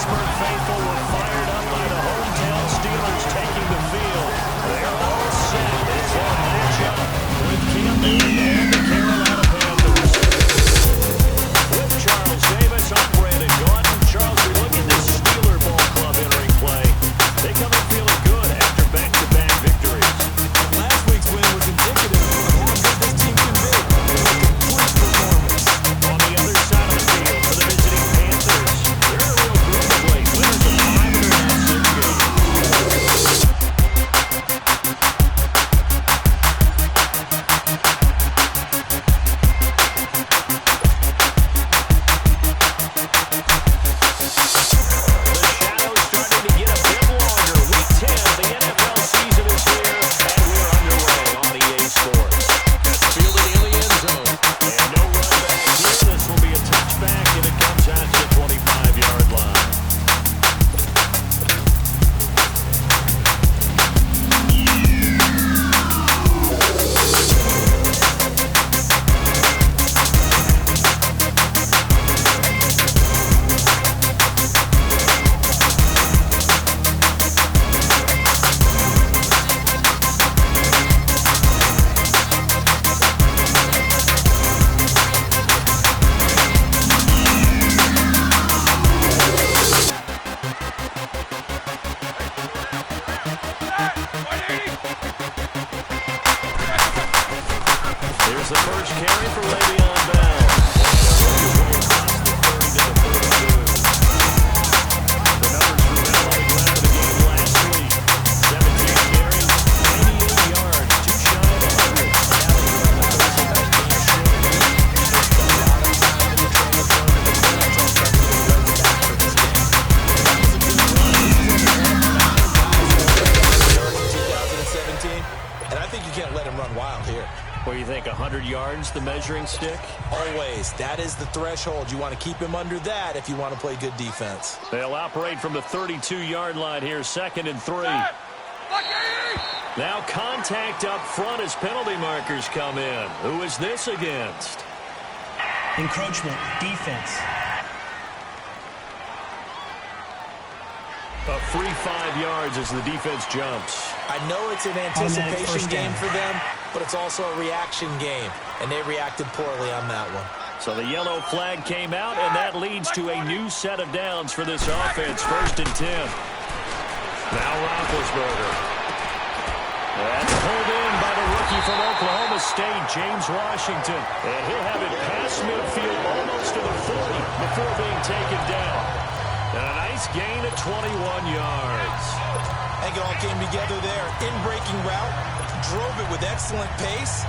Pittsburgh faithful were fired up by the hometown Steelers taking the field. They're all set for a matchup with Cam Newton and the Carolina Panthers. With Charles Davis, I'm Brandon Gaudin. Charles, we look at this Steeler ball club entering play. They come in feeling good after back-to-back victories. Last week's win was indicative of how good this team can be. Complete performance. On the other side of the field for the visiting Panthers, they're a real group of late. Winners of 5 of their last 6 games. Here's the first carry for Le'Veon Bell. The numbers for Bell on the ground of the game last week. 17 carries, 98 yards, too shy of 100. And I think you can't let him run wild here. What do you think, 100 yards, the measuring stick? Always. That is the threshold. You want to keep him under that if you want to play good defense. They'll operate from the 32-yard line here, 2nd and 3. Now contact up front as penalty markers come in. Who is this against? Encroachment, defense. A free 5 yards as the defense jumps. I know it's an anticipation game for them, but it's also a reaction game, and they reacted poorly on that one. So the yellow flag came out, and that leads to a new set of downs for this offense. 1st and 10. Now Roethlisberger. That's pulled in by the rookie from Oklahoma State, James Washington. And he'll have it past midfield almost to the 40 before being taken down. And a nice gain of 21 yards. I think it all came together there. In-breaking route, drove it with excellent pace.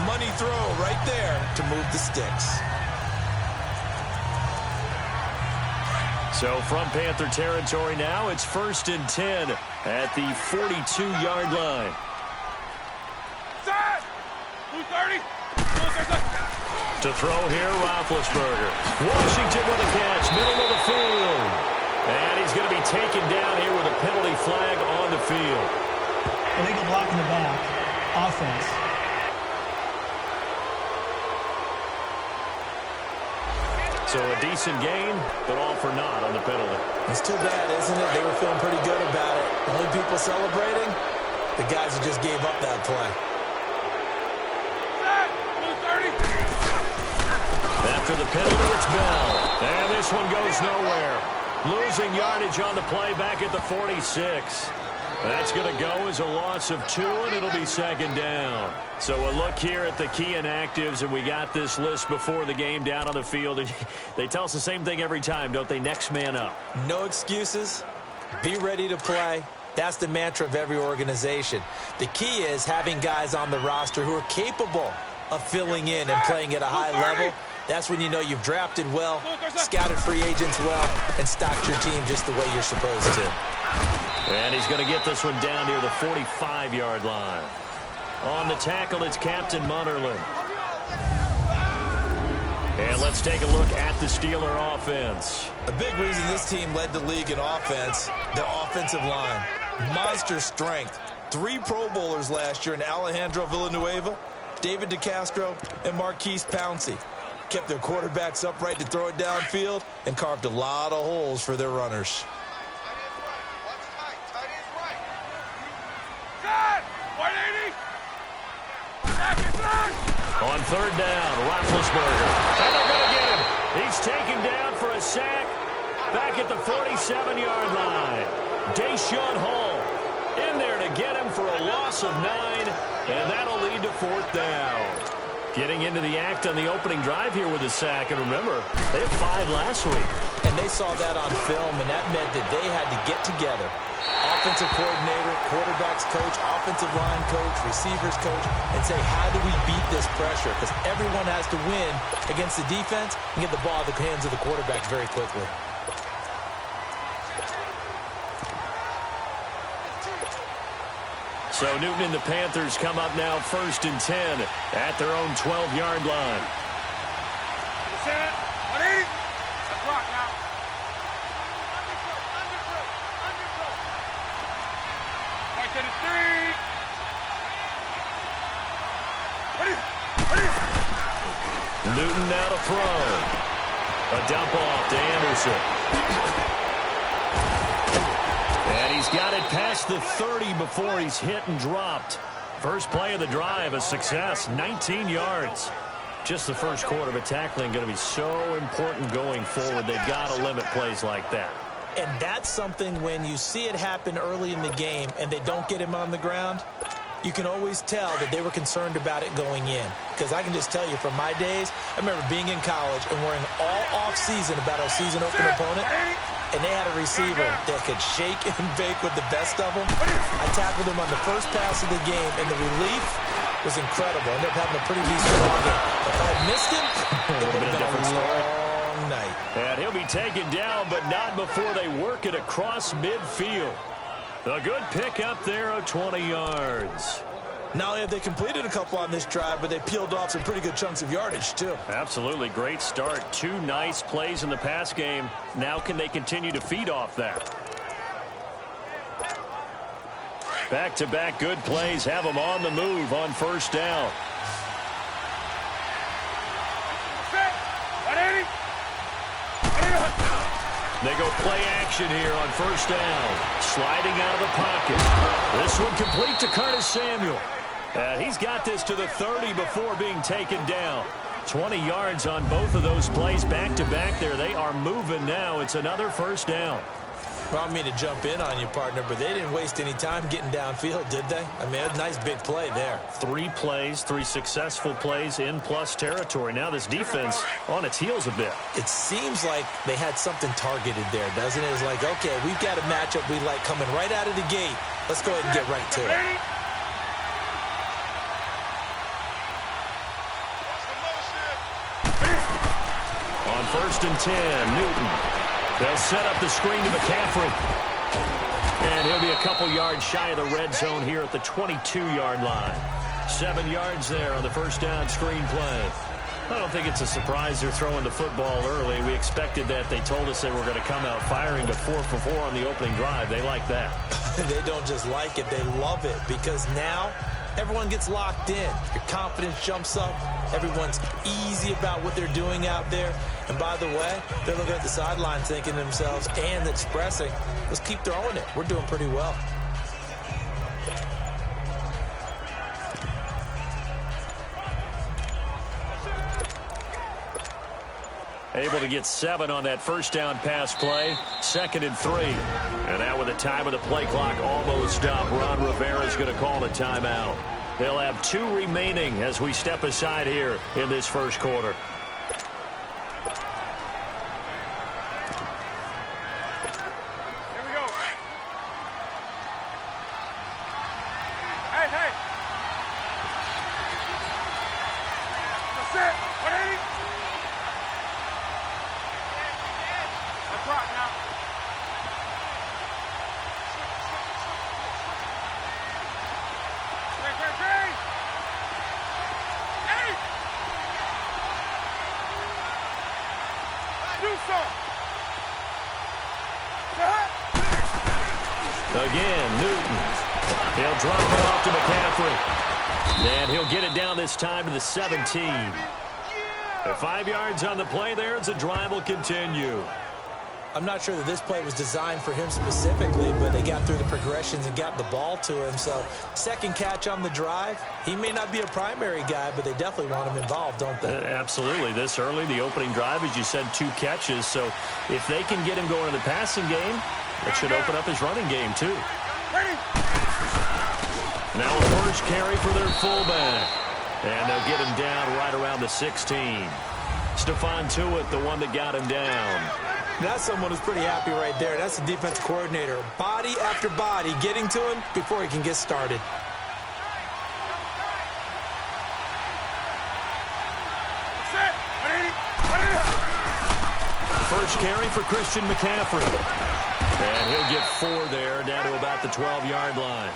Money throw right there to move the sticks. So from Panther territory now, it's 1st and 10 at the 42-yard line. To throw here, Roethlisberger. Washington with a catch, middle of the field. And he's going to be taken down here with a penalty flag on the field. Illegal block in the back. Offense. So a decent game, but all for naught on the penalty. It's too bad, isn't it? They were feeling pretty good about it. The only people celebrating, the guys who just gave up that play. After the penalty, it's Bell. And this one goes nowhere. Losing yardage on the play back at the 46. That's going to go as a loss of 2, and it'll be 2nd down. So a look here at the key inactives, and we got this list before the game down on the field. And they tell us the same thing every time, don't they? Next man up. No excuses. Be ready to play. That's the mantra of every organization. The key is having guys on the roster who are capable of filling in and playing at a high level. That's when you know you've drafted well, scouted free agents well, and stocked your team just the way you're supposed to. And he's going to get this one down near the 45-yard line. On the tackle, it's Captain Munnerlyn. And let's take a look at the Steeler offense. A big reason this team led the league in offense, the offensive line. Monster strength. 3 Pro Bowlers last year in Alejandro Villanueva, David DeCastro, and Marquise Pouncey. kept their quarterbacks upright to throw it downfield, and carved a lot of holes for their runners. On third down, Roethlisberger. And they're going to get him. He's taken down for a sack back at the 47-yard line. Deshaun Hall in there to get him for a loss of 9, and that'll lead to fourth down. Getting into the act on the opening drive here with a sack. And remember, they had 5 last week. And they saw that on film, and that meant that they had to get together. Offensive coordinator, quarterbacks coach, offensive line coach, receivers coach, and say, how do we beat this pressure? Because everyone has to win against the defense and get the ball in the hands of the quarterbacks very quickly. So Newton and the Panthers come up now 1st and 10 at their own 12-yard line. Newton now to throw. A dump off to Anderson. And he's got it past the 30 before he's hit and dropped. First play of the drive, a success, 19 yards. Just the first quarter, but tackling going to be so important going forward. They've got to limit plays like that. And that's something when you see it happen early in the game and they don't get him on the ground, you can always tell that they were concerned about it going in. Because I can just tell you from my days, I remember being in college and worrying all off-season about our season-opening opponent, and they had a receiver that could shake and bake with the best of them. I tackled him on the first pass of the game, and the relief was incredible. I ended up having a pretty decent ball game. If I had missed him, it would have been a long night. And he'll be taken down, but not before they work it across midfield. A good pick up there of 20 yards. Not only have they completed a couple on this drive, but they peeled off some pretty good chunks of yardage, too. Absolutely. Great start. 2 nice plays in the pass game. Now can they continue to feed off that? Back-to-back good plays have them on the move on first down. They go play action here on first down. Sliding out of the pocket. This one complete to Curtis Samuel. He's got this to the 30 before being taken down. 20 yards on both of those plays back-to-back there. They are moving now. It's another first down. Well, I don't mean to jump in on you, partner, but they didn't waste any time getting downfield, did they? I mean, a nice big play there. 3 plays, 3 successful plays in plus territory. Now this defense on its heels a bit. It seems like they had something targeted there, doesn't it? It's like, okay, we've got a matchup we like coming right out of the gate. Let's go ahead and get right to it. On first and 10, Newton. They'll set up the screen to McCaffrey. And he'll be a couple yards shy of the red zone here at the 22-yard line. 7 yards there on the first down screen play. I don't think it's a surprise they're throwing the football early. We expected that. They told us they were going to come out firing to 4 for 4 on the opening drive. They like that. They don't just like it. They love it because now everyone gets locked in. Your confidence jumps up. Everyone's easy about what they're doing out there. And by the way, they're looking at the sideline thinking to themselves and expressing, let's keep throwing it. We're doing pretty well. Able to get 7 on that first down pass play. 2nd and 3. And now with the time of the play clock almost up, Ron Rivera is going to call a timeout. They'll have 2 remaining as we step aside here in this first quarter. Here we go. Hey, hey. That's it. 180. That's right now. Again, Newton. He'll drop it off to McCaffrey. And he'll get it down this time to the 17. At 5 yards on the play there, the drive will continue. I'm not sure that this play was designed for him specifically, but they got through the progressions and got the ball to him. So, second catch on the drive. He may not be a primary guy, but they definitely want him involved, don't they? Absolutely. This early, the opening drive, as you said, 2 catches. So, if they can get him going in the passing game, that should open up his running game, too. Now a first carry for their fullback. And they'll get him down right around the 16. Stephon Tuitt, the one that got him down. That's someone who's pretty happy right there. That's the defensive coordinator. Body after body getting to him before he can get started. First carry for Christian McCaffrey. And he'll get 4 there, down to about the 12-yard line.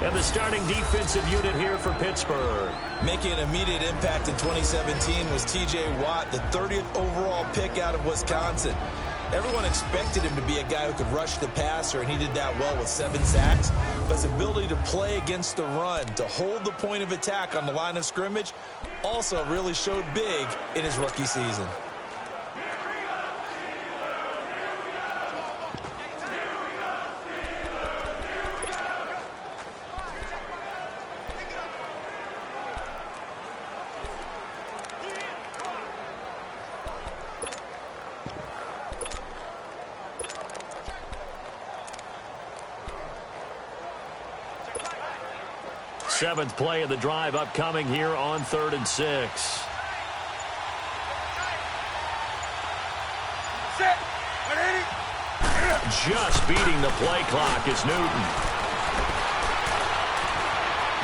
And the starting defensive unit here for Pittsburgh. Making an immediate impact in 2017 was T.J. Watt, the 30th overall pick out of Wisconsin. Everyone expected him to be a guy who could rush the passer, and he did that well with 7 sacks. But his ability to play against the run, to hold the point of attack on the line of scrimmage, also really showed big in his rookie season. Seventh play of the drive upcoming here on 3rd and 6. Just beating the play clock is Newton.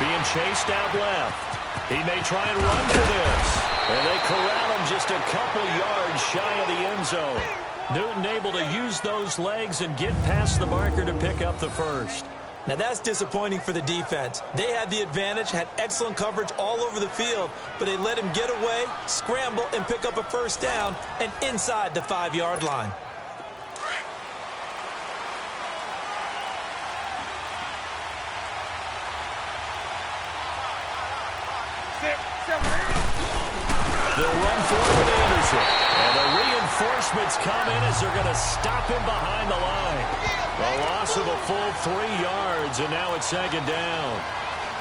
Being chased out left. He may try and run for this. And they corral him just a couple yards shy of the end zone. Newton able to use those legs and get past the marker to pick up the first. Now that's disappointing for the defense. They had the advantage, had excellent coverage all over the field, but they let him get away, scramble, and pick up a first down and inside the 5-yard line. They'll run for it with Anderson. And the reinforcements come in as they're going to stop him behind the line. A loss of a full 3 yards, and now it's 2nd down.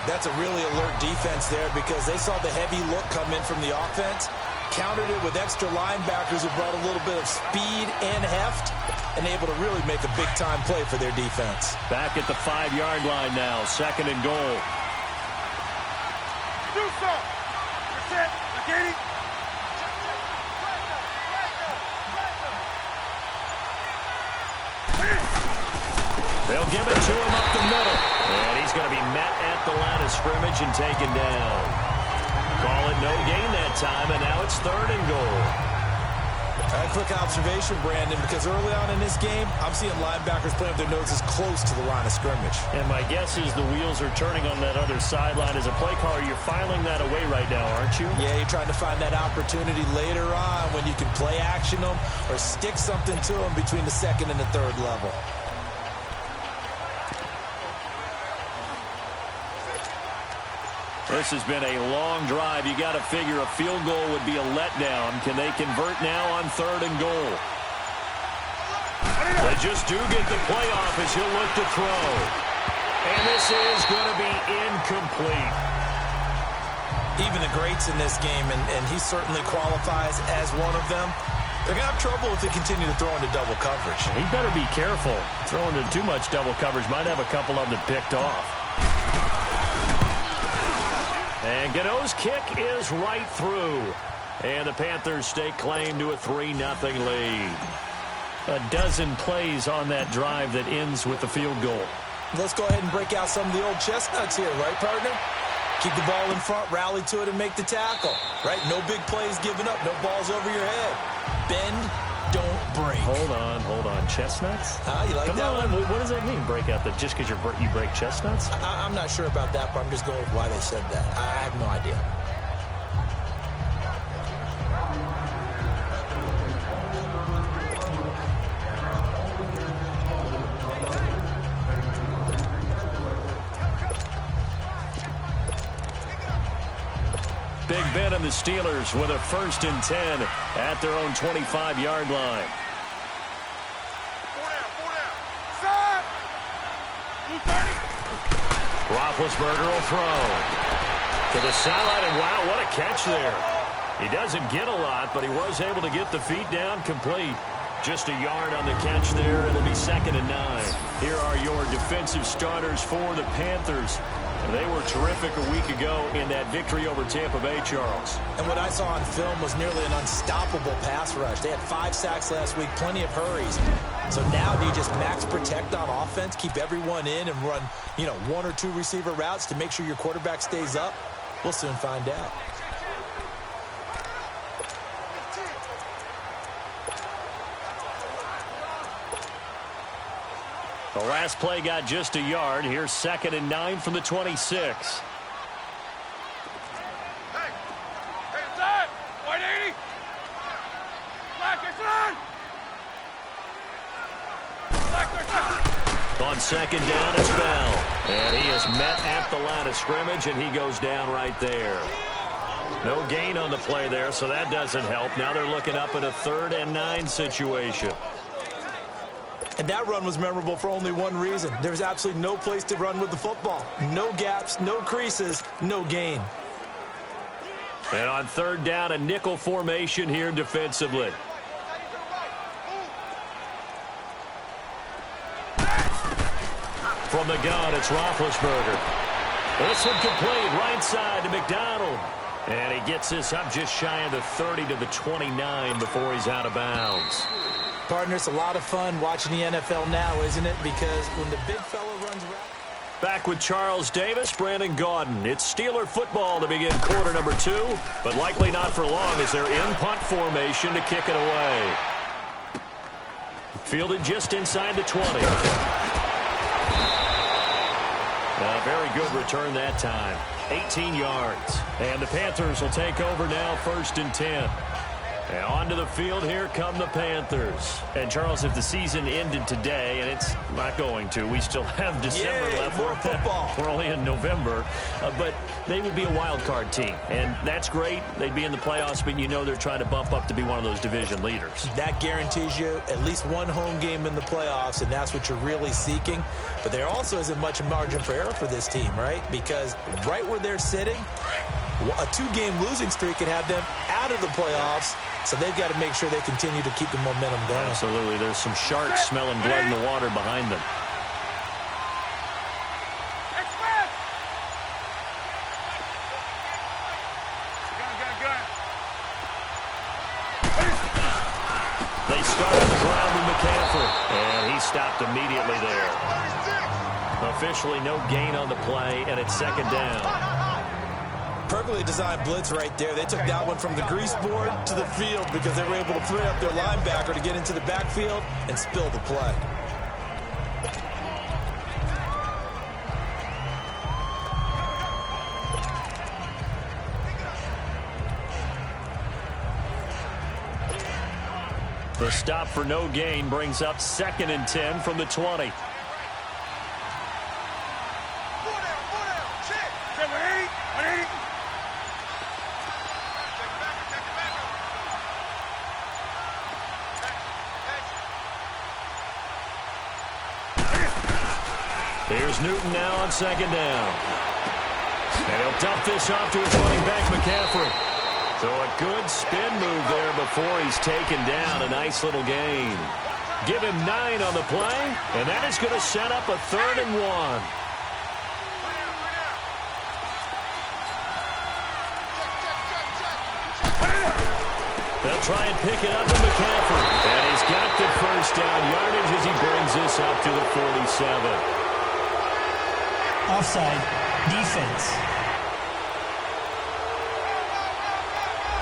That's a really alert defense there because they saw the heavy look come in from the offense, countered it with extra linebackers who brought a little bit of speed and heft, and able to really make a big-time play for their defense. Back at the 5-yard line now, 2nd and goal. Do so. That's it. McKinney. They'll give it to him up the middle. And he's going to be met at the line of scrimmage and taken down. Call it no gain that time, and now it's 3rd and goal. A quick observation, Brandon, because early on in this game, I'm seeing linebackers playing with their noses close to the line of scrimmage. And my guess is the wheels are turning on that other sideline. As a play caller, you're filing that away right now, aren't you? Yeah, you're trying to find that opportunity later on when you can play action them or stick something to them between the 2nd and the 3rd level. This has been a long drive. You got to figure a field goal would be a letdown. Can they convert now on 3rd and goal? They just do get the playoff as he'll look to throw. And this is going to be incomplete. Even the greats in this game, and he certainly qualifies as one of them, they're going to have trouble if they continue to throw into double coverage. He better be careful. Throwing into too much double coverage might have a couple of them picked off. And Gano's kick is right through. And the Panthers stake claim to a 3-0 lead. A dozen plays on that drive that ends with the field goal. Let's go ahead and break out some of the old chestnuts here, right, partner? Keep the ball in front, rally to it, and make the tackle, right? No big plays given up, no balls over your head. Bend, don't break. Hold on. Chestnuts? You like Come that on. one? What does that mean, break out? That just because you break chestnuts? I'm not sure about that, but I'm just going with why they said that. I have no idea. again, the Steelers with a 1st and 10 at their own 25-yard line. 4 down. Side. Blue 30. Roethlisberger will throw to the sideline, and wow, what a catch there. He doesn't get a lot, but he was able to get the feet down complete. Just a yard on the catch there. It'll be 2nd and 9. Here are your defensive starters for the Panthers. They were terrific a week ago in that victory over Tampa Bay, Charles. And what I saw on film was nearly an unstoppable pass rush. They had 5 sacks last week, plenty of hurries. So now do you just max protect on offense, keep everyone in and run, 1 or 2 receiver routes to make sure your quarterback stays up? We'll soon find out. The last play got just a yard. Here's 2nd and 9 from the 26. Hey, inside. 180. Black inside. On 2nd down, it's Bell. And he is met at the line of scrimmage, and he goes down right there. No gain on the play there, so that doesn't help. Now they're looking up at a 3rd and 9 situation. And that run was memorable for only one reason. There's absolutely no place to run with the football. No gaps, no creases, no gain. And on 3rd down, a nickel formation here defensively. From the gun, it's Roethlisberger. This one complete, right side to McDonald. And he gets this up just shy of the 30 to the 29 before he's out of bounds. Partner, it's a lot of fun watching the NFL now, isn't it? Because when the big fella runs around... Back with Charles Davis, Brandon Gaudin. It's Steeler football to begin quarter number 2, but likely not for long as they're in punt formation to kick it away. Fielded just inside the 20. A very good return that time. 18 yards. And the Panthers will take over now, 1st and 10. And onto the field, here come the Panthers. And, Charles, if the season ended today, and it's not going to, we still have December left. More football. We're only in November. But they would be a wild card team. And that's great. They'd be in the playoffs, but you know they're trying to bump up to be one of those division leaders. That guarantees you at least one home game in the playoffs, and that's what you're really seeking. But there also isn't much margin for error for this team, right? Because right where they're sitting, a 2-game losing streak can have them out of the playoffs. So they've got to make sure they continue to keep the momentum going. Absolutely. There's some sharks smelling blood in the water behind them. Gun. They start on the ground with McCaffrey. And he stopped immediately there. Officially no gain on the play, and it's 2nd down. Perfectly designed blitz right there. They took that one from the grease board to the field because they were able to free up their linebacker to get into the backfield and spill the play. The stop for no gain brings up 2nd and 10 from the 20. Here's Newton now on 2nd down. And he'll dump this off to his running back, McCaffrey. So a good spin move there before he's taken down. A nice little gain. Give him 9 on the play, and that is going to set up a 3rd and 1. They'll try and pick it up with McCaffrey. And he's got the 1st down yardage as he brings this up to the 47. Offside. Defense.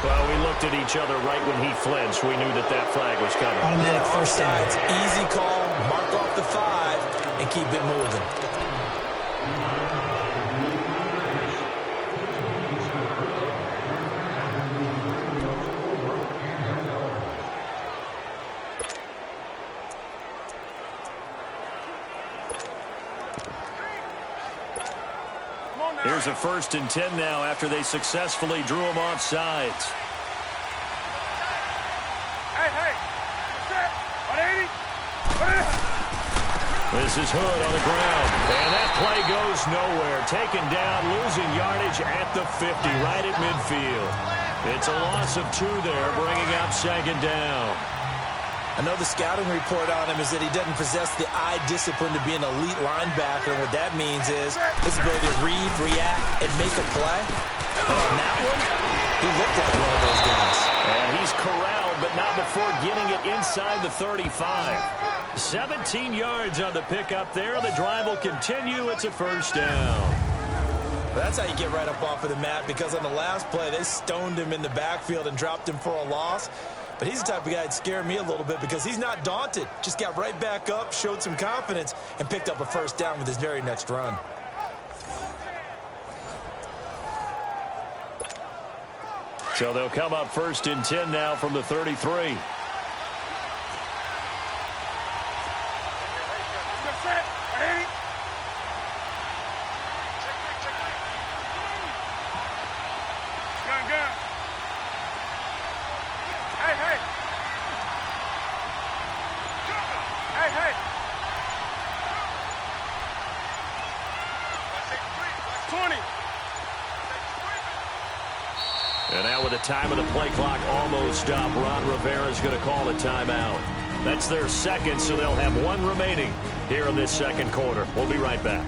Well, we looked at each other right when he flinched. We knew that flag was coming. Automatic 1st down. Easy call. Mark off the 5 and keep it moving. Here's Panthers a 1st and 10 now after they successfully drew them off sides. Hey. Set. 180. This is Hood on the ground. And that play goes nowhere. Taken down, losing yardage at the 50, right at midfield. It's a loss of 2 there, bringing up 2nd down. I know the scouting report on him is that he doesn't possess the eye discipline to be an elite linebacker. And what that means is his ability to read, react, and make a play. But on that one, he looked like one of those guys. And he's corralled, but not before getting it inside the 35. 17 yards on the pickup there. The drive will continue. It's a 1st down. That's how you get right up off of the mat, because on the last play, they stoned him in the backfield and dropped him for a loss. But he's the type of guy that scared me a little bit because he's not daunted. Just got right back up, showed some confidence, and picked up a 1st down with his very next run. So they'll come up 1st and 10 now from the 33. And now with the time of the play clock almost up, Ron Rivera's going to call a timeout. That's their 2nd, so they'll have 1 remaining here in this 2nd quarter. We'll be right back.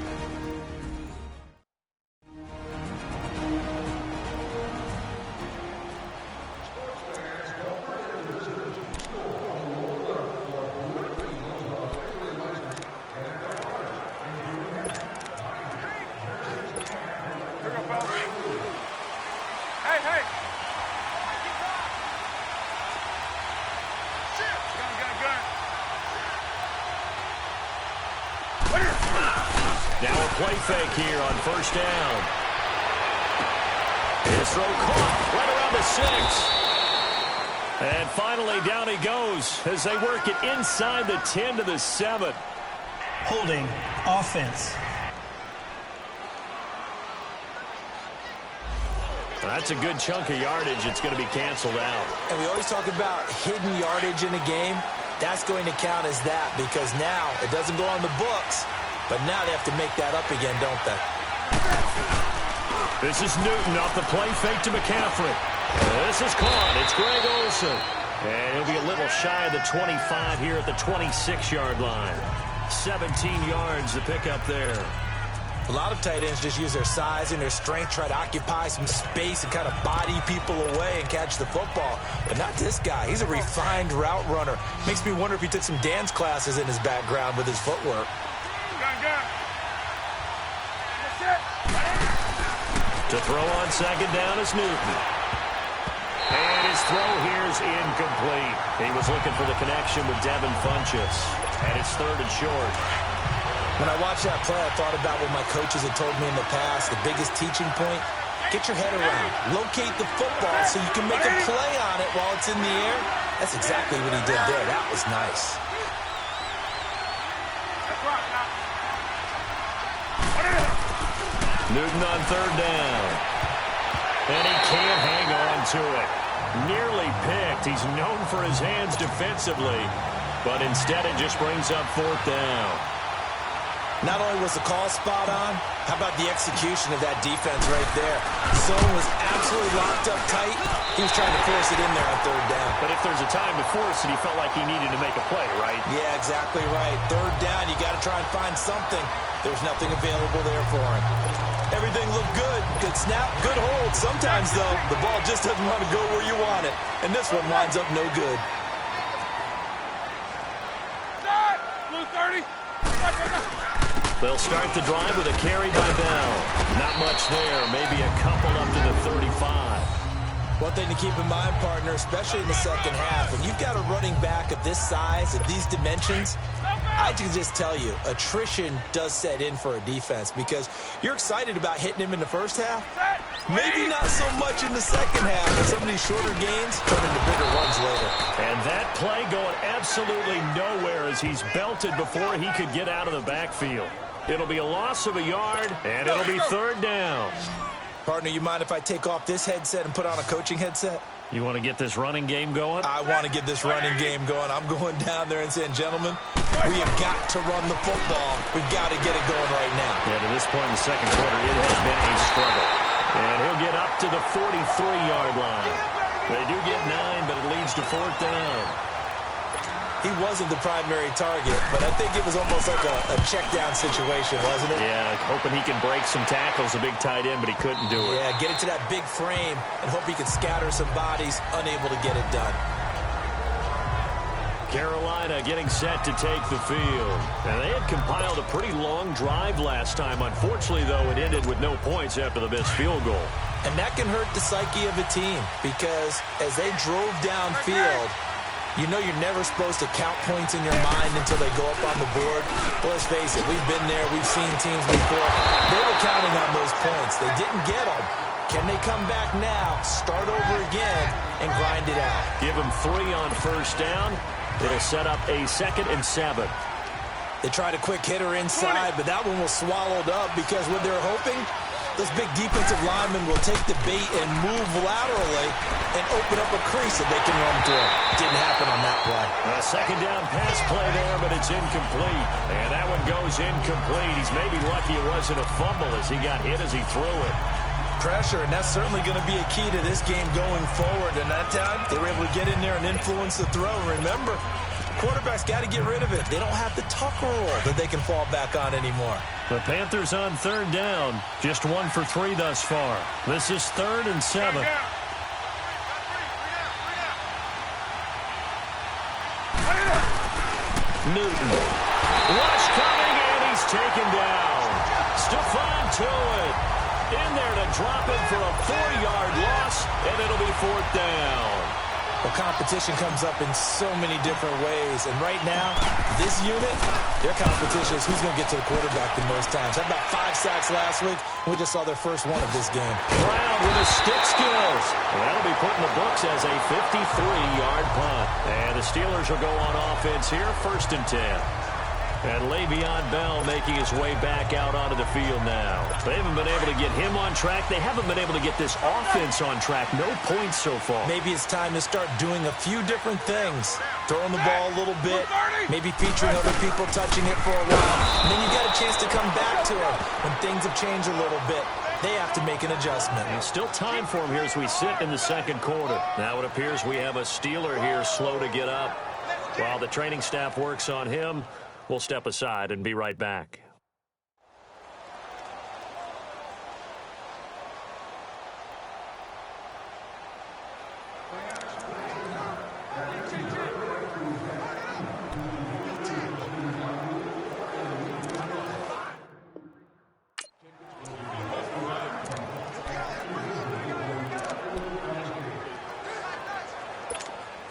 Now a play fake here on 1st down. His throw caught right around the 6. And finally down he goes as they work it inside the 10 to the 7. Holding offense. That's a good chunk of yardage. It's going to be canceled out. And we always talk about hidden yardage in a game. That's going to count as that, because now it doesn't go on the books, but now they have to make that up again, don't they? This is Newton off the play fake to McCaffrey. This is caught. It's Greg Olsen. And he'll be a little shy of the 25 here at the 26-yard line. 17 yards to pick up there. A lot of tight ends just use their size and their strength, try to occupy some space and kind of body people away and catch the football. But not this guy. He's a refined route runner. Makes me wonder if he took some dance classes in his background with his footwork. To throw on 2nd down is Newton. And his throw here is incomplete. He was looking for the connection with Devin Funchess. And it's 3rd and short. When I watched that play, I thought about what my coaches had told me in the past. The biggest teaching point, get your head around. Locate the football so you can make a play on it while it's in the air. That's exactly what he did there. That was nice. Newton on 3rd down. And he can't hang on to it. Nearly picked. He's known for his hands defensively. But instead it just brings up 4th down. Not only was the call spot on, how about the execution of that defense right there? Zone was absolutely locked up tight. He was trying to force it in there on 3rd down. But if there's a time to force it, he felt like he needed to make a play, right? Yeah, exactly right. 3rd down, you got to try and find something. There's nothing available there for him. Everything looked good. Good snap, good hold. Sometimes, though, the ball just doesn't want to go where you want it. And this one winds up no good. Blue 30. They'll start the drive with a carry by Bell. Not much there. Maybe a couple up to the 35. One thing to keep in mind, partner, especially in the 2nd half, when you've got a running back of this size, of these dimensions, I can just tell you, attrition does set in for a defense because you're excited about hitting him in the 1st half. Maybe not so much in the 2nd half, but some of these shorter gains turn into bigger runs later. And that play going absolutely nowhere as he's belted before he could get out of the backfield. It'll be a loss of a yard, and it'll be third down. Partner, you mind if I take off this headset and put on a coaching headset? You want to get this running game going? I want to get this running game going. I'm going down there and saying, gentlemen, we have got to run the football. We've got to get it going right now. Yeah, to this point in the second quarter, it has been a struggle. And he'll get up to the 43-yard line. They do get 9, but it leads to fourth down. He wasn't the primary target, but I think it was almost like a check-down situation, wasn't it? Yeah, hoping he can break some tackles, a big tight end, but he couldn't do it. Yeah, get into that big frame and hope he can scatter some bodies, unable to get it done. Carolina getting set to take the field. And they had compiled a pretty long drive last time. Unfortunately, though, it ended with no points after the missed field goal. And that can hurt the psyche of a team because as they drove downfield, you know you're never supposed to count points in your mind until they go up on the board. Well, let's face it, we've been there. We've seen teams before. They were counting on those points. They didn't get them. Can they come back now, start over again, and grind it out? Give them 3 on first down. It'll set up a 2nd and 7. They tried a quick hitter inside, but that one was swallowed up because what they're hoping, those big defensive linemen will take the bait and move laterally and open up a crease that they can run through. Didn't happen on that play. A second down pass play there, but it's incomplete. And that one goes incomplete. He's maybe lucky it wasn't a fumble as he got hit as he threw it. Pressure, and that's certainly going to be a key to this game going forward. And that time, they were able to get in there and influence the throw. Remember, quarterback's got to get rid of it. They don't have the Tucker rule that they can fall back on anymore. The Panthers on third down. Just 1 for 3 thus far. This is 3rd and 7. Newton. Rush coming, and he's taken down. Stephon Tuitt in there to drop him for a 4-yard loss, and it'll be 4th down. Well, competition comes up in so many different ways. And right now, this unit, their competition is who's going to get to the quarterback the most times. Had about 5 sacks last week. We just saw their first one of this game. Brown with his stick skills. And that'll be put in the books as a 53-yard punt. And the Steelers will go on offense here, 1st and 10. And Le'Veon Bell making his way back out onto the field now. They haven't been able to get him on track. They haven't been able to get this offense on track. No points so far. Maybe it's time to start doing a few different things. Throwing the ball a little bit, maybe featuring other people touching it for a while. And then you get a chance to come back to it when things have changed a little bit. They have to make an adjustment. And still time for him here as we sit in the second quarter. Now it appears we have a Steeler here slow to get up. While the training staff works on him, we'll step aside and be right back.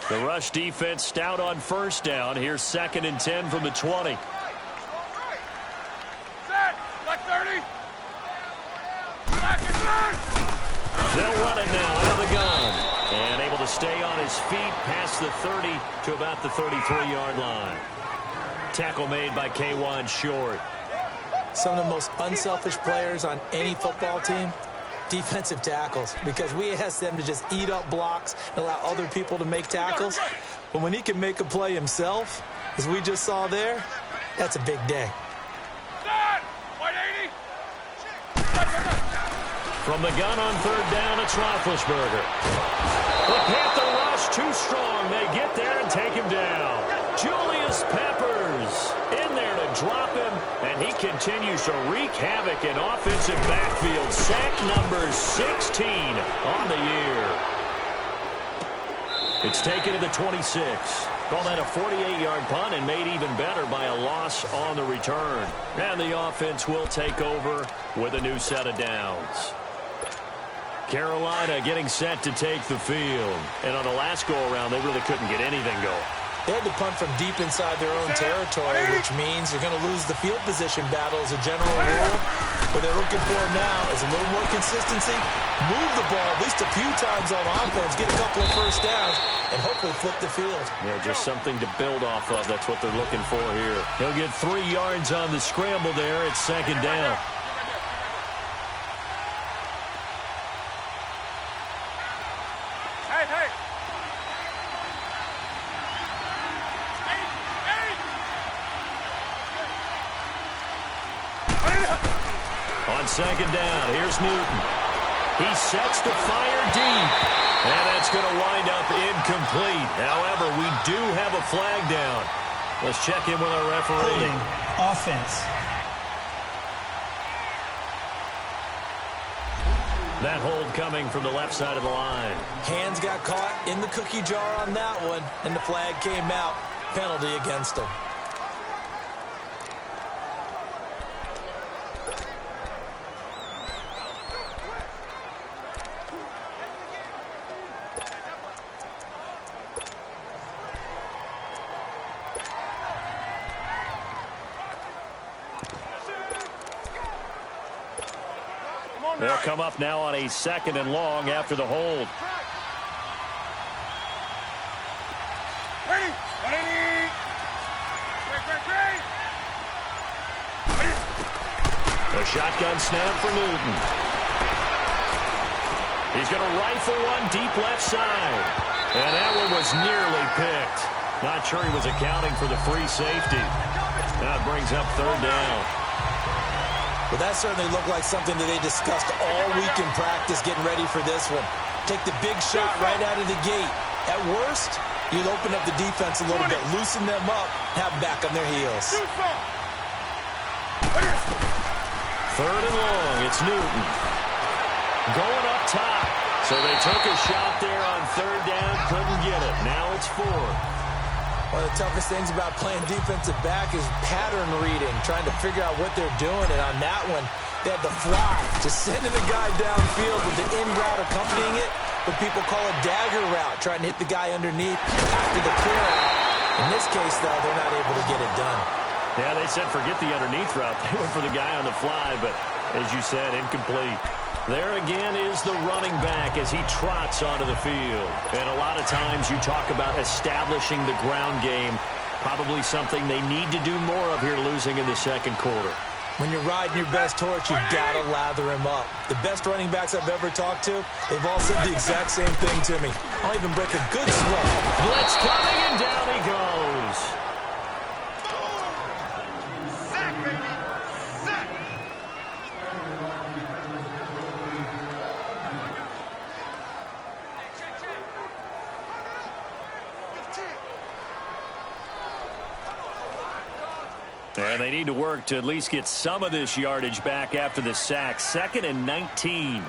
The rush defense stout on first down. Here's 2nd and 10 from the 20. Set! Like 30! Back and turn! They'll run it now out of the gun. And able to stay on his feet past the 30 to about the 33-yard line. Tackle made by K'Wan Short. Some of the most unselfish players on any football team, defensive tackles, because we ask them to just eat up blocks and allow other people to make tackles. But when he can make a play himself, as we just saw there, that's a big day. White 80! From the gun on third down, it's Roethlisberger. The Panther rush too strong. They get there and take him down. Julius Peppers in there to drop him, and he continues to wreak havoc in offensive backfield. Sack number 16 on the year. It's taken to the 26. Call that a 48-yard punt and made even better by a loss on the return. And the offense will take over with a new set of downs. Carolina getting set to take the field. And on the last go-around, they really couldn't get anything going. They had to punt from deep inside their own territory, which means they're going to lose the field position battle as a general rule. What they're looking for now is a little more consistency, move the ball at least a few times on offense, get a couple of first downs, and hopefully flip the field. Yeah, just something to build off of. That's what they're looking for here. He'll get 3 yards on the scramble there. It's 2nd down. On 2nd down, here's Newton. He sets to fire deep. And that's going to wind up incomplete. However, we do have a flag down. Let's check in with our referee. Holding offense. That hold coming from the left side of the line. Hands got caught in the cookie jar on that one, and the flag came out. Penalty against him. They'll come up now on a 2nd and long after the hold. A shotgun snap for Newton. He's going to rifle one deep left side. And that one was nearly picked. Not sure he was accounting for the free safety. That brings up 3rd down. Well, that certainly looked like something that they discussed all week in practice getting ready for this one. Take the big shot right out of the gate. At worst, you'll open up the defense a little bit, loosen them up, have them back on their heels. 3rd and long, it's Newton. Going up top. So they took a shot there on 3rd down, couldn't get it. Now it's 4th. One of the toughest things about playing defensive back is pattern reading, trying to figure out what they're doing. And on that one, they had the fly, just sending the guy downfield with the in route accompanying it. What people call a dagger route, trying to hit the guy underneath after the clear out. In this case, though, they're not able to get it done. Yeah, they said forget the underneath route. They went for the guy on the fly, but as you said, incomplete. There again is the running back as he trots onto the field. And a lot of times you talk about establishing the ground game. Probably something they need to do more of here losing in the 2nd quarter. When you're riding your best horse, you've got to lather him up. The best running backs I've ever talked to, they've all said the exact same thing to me. I'll even break a good sweat. Blitz coming, and down he goes. And they need to work to at least get some of this yardage back after the sack. 2nd and 19.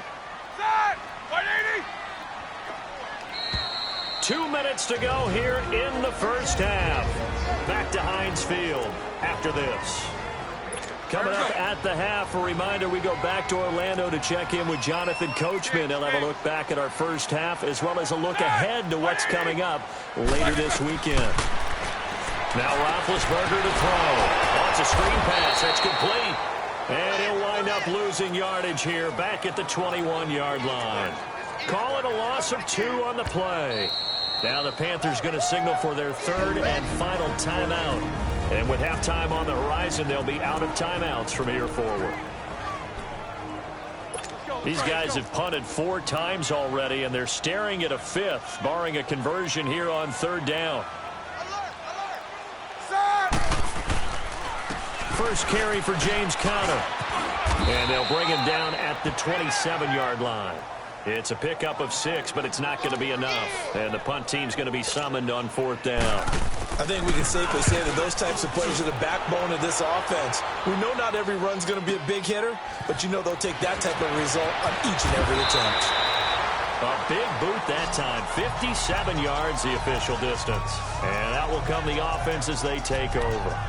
2 minutes to go here in the 1st half. Back to Heinz Field after this. Coming up at the half, a reminder, we go back to Orlando to check in with Jonathan Coachman. He'll have a look back at our 1st half as well as a look ahead to what's coming up later this weekend. Now Roethlisberger to throw. Oh, it's a screen pass. That's complete. And he'll wind up losing yardage here back at the 21-yard line. Call it a loss of 2 on the play. Now the Panthers going to signal for their 3rd and final timeout. And with halftime on the horizon, they'll be out of timeouts from here forward. These guys have punted 4 times already, and they're staring at a 5th, barring a conversion here on 3rd down. First carry for James Conner. And they'll bring him down at the 27-yard line. It's a pickup of 6, but it's not going to be enough. And the punt team's going to be summoned on 4th down. I think we can safely say that those types of plays are the backbone of this offense. We know not every run's going to be a big hitter, but you know they'll take that type of result on each and every attempt. A big boot that time. 57 yards the official distance. And out will come the offense as they take over.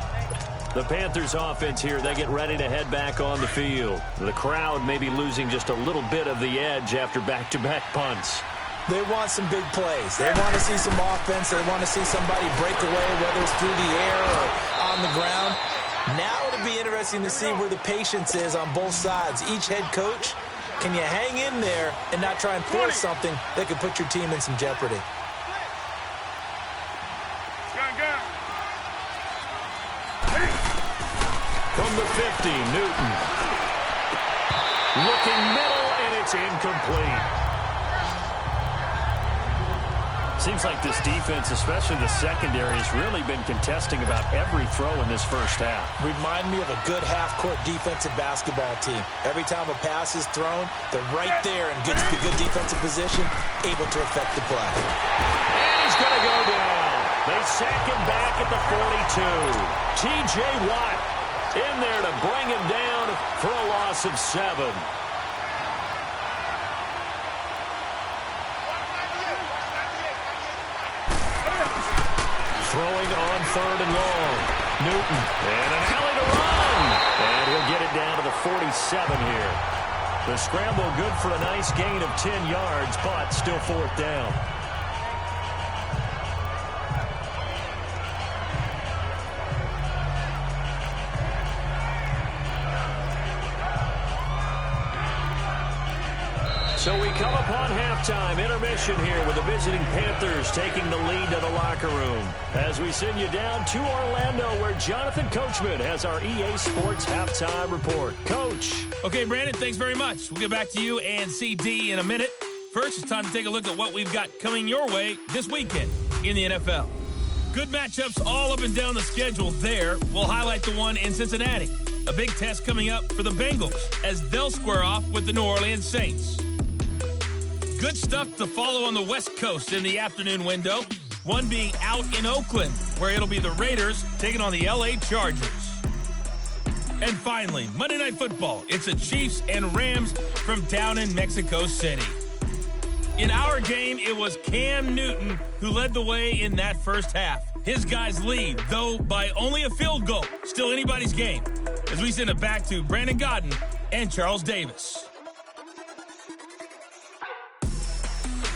The Panthers offense here, they get ready to head back on the field. The crowd may be losing just a little bit of the edge after back-to-back punts. They want some big plays. They want to see some offense. They want to see somebody break away, whether it's through the air or on the ground. Now it'll be interesting to see where the patience is on both sides. Each head coach, can you hang in there and not try and force something that could put your team in some jeopardy? From the 50, Newton. Looking middle, and it's incomplete. Seems like this defense, especially the secondary, has really been contesting about every throw in this first half. Remind me of a good half-court defensive basketball team. Every time a pass is thrown, they're right there in good defensive position, able to affect the play. And he's going to go down. They sack him back at the 42. T.J. Watt in there to bring him down for a loss of 7. Throwing on 3rd and long. Newton. And an alley to run. And he'll get it down to the 47 here. The scramble good for a nice gain of 10 yards, but still 4th down. So we come upon halftime, intermission here with the visiting Panthers taking the lead to the locker room. As we send you down to Orlando, where Jonathan Coachman has our EA Sports halftime report. Coach. Okay, Brandon, thanks very much. We'll get back to you and CD in a minute. First, it's time to take a look at what we've got coming your way this weekend in the NFL. Good matchups all up and down the schedule there. We'll highlight the one in Cincinnati. A big test coming up for the Bengals as they'll square off with the New Orleans Saints. Good stuff to follow on the West Coast in the afternoon window. One being out in Oakland, where it'll be the Raiders taking on the LA Chargers. And finally, Monday Night Football. It's the Chiefs and Rams from down in Mexico City. In our game, it was Cam Newton who led the way in that first half. His guys lead, though by only a field goal. Still anybody's game. As we send it back to Brandon Godden and Charles Davis.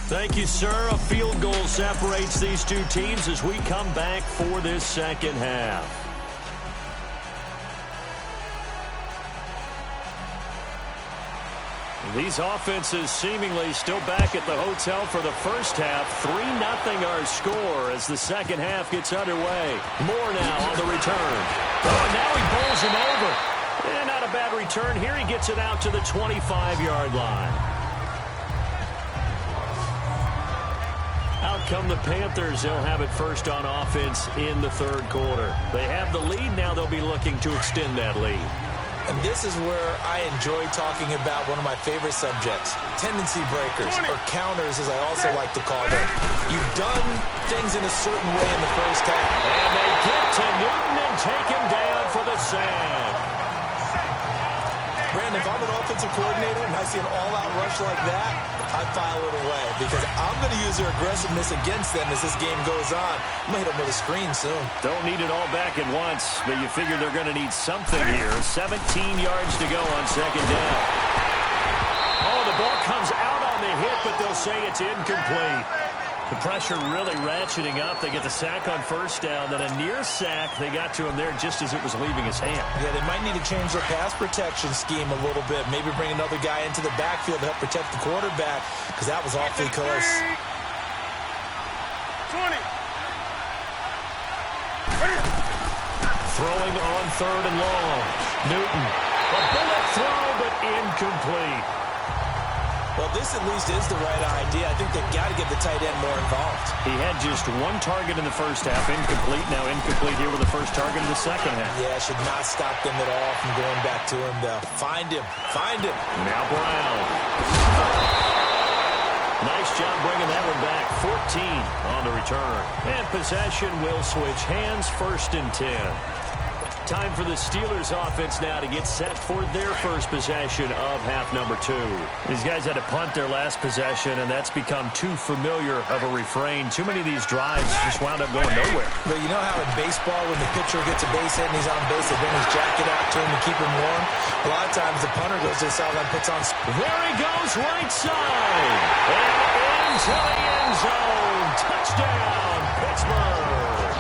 Thank you, sir. A field goal separates these two teams as we come back for this second half. These offenses seemingly still back at the hotel for the first half. 3-0 our score as the second half gets underway. Moore now on the return. Oh, and now he bowls him over. And not a bad return here. He gets it out to the 25-yard line. Out come the Panthers. They'll have it first on offense in the third quarter. They have the lead. Now they'll be looking to extend that lead. And this is where I enjoy talking about one of my favorite subjects, tendency breakers, or counters as I also like to call them. You've done things in a certain way in the first half. And they get to Newton and take him down for the sack. Brandon, if I'm an offensive coordinator and I see an all-out rush like that, I file it away because I'm going to use their aggressiveness against them as this game goes on. I'm going to hit them with a screen soon. Don't need it all back at once, but you figure they're going to need something here. 17 yards to go on second down. Oh, the ball comes out on the hit, but they'll say it's incomplete. The pressure really ratcheting up. They get the sack on first down, then a near sack. They got to him there just as it was leaving his hand. Yeah, they might need to change their pass protection scheme a little bit. Maybe bring another guy into the backfield to help protect the quarterback because that was awfully close. 20. Throwing on 3rd and long. Newton. A bullet throw, but incomplete. Well, this at least is the right idea. I think they've got to get the tight end more involved. He had just one target in the first half, incomplete. Now incomplete here with the first target in the second half. Yeah, should not stop them at all from going back to him, though. Find him. Find him. Now Brown. Nice job bringing that one back. 14 on the return. And possession will switch hands, 1st and 10. Time for the Steelers offense now to get set for their first possession of half number 2. These guys had to punt their last possession, and that's become too familiar of a refrain. Too many of these drives just wound up going nowhere. But you know how in baseball, when the pitcher gets a base hit and he's on base, they bring his jacket out to him to keep him warm? A lot of times the punter goes to the sideline, puts on... There he goes, right side. And into the end zone. Touchdown, Pittsburgh.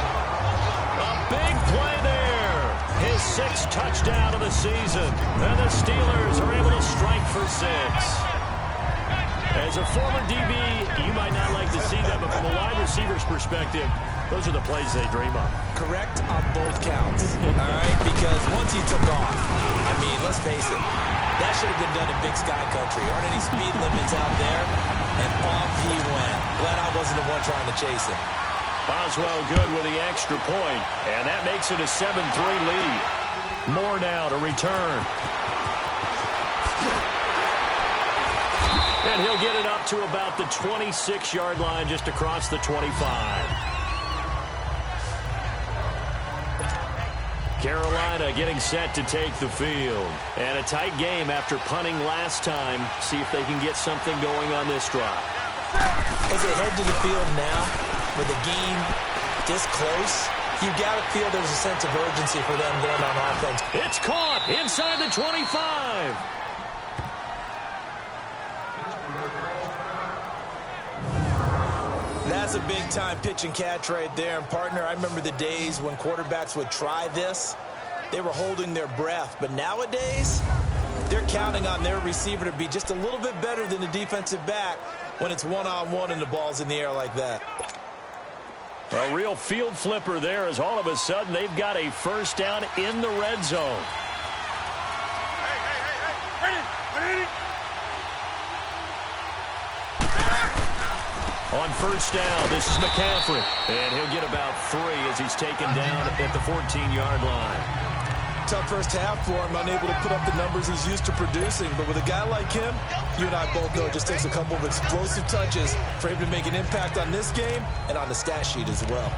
A big play there. His 6th touchdown of the season. And the Steelers are able to strike for 6. As a former DB, you might not like to see that, but from a wide receiver's perspective, those are the plays they dream of. Correct on both counts, all right? Because once he took off, I mean, let's face it, that should have been done in Big Sky Country. Aren't any speed limits out there? And off he went. Glad I wasn't the one trying to chase him. Boswell good with the extra point, and that makes it a 7-3 lead. Moore now to return. And he'll get it up to about the 26-yard line, just across the 25. Carolina getting set to take the field. And a tight game after punting last time. See if they can get something going on this drive. As they head to the field now, with the game this close, you got to feel there's a sense of urgency for them going on offense. It's caught inside the 25. That's a big-time pitch and catch right there. And, partner, I remember the days when quarterbacks would try this. They were holding their breath. But nowadays, they're counting on their receiver to be just a little bit better than the defensive back when it's one-on-one and the ball's in the air like that. A real field flipper there, as all of a sudden they've got a first down in the red zone. On first down, this is McCaffrey. And he'll get about 3 as he's taken down at the 14-yard line. Tough first half for him, unable to put up the numbers he's used to producing. But with a guy like him, you and I both know it just takes a couple of explosive touches for him to make an impact on this game and on the stat sheet as well.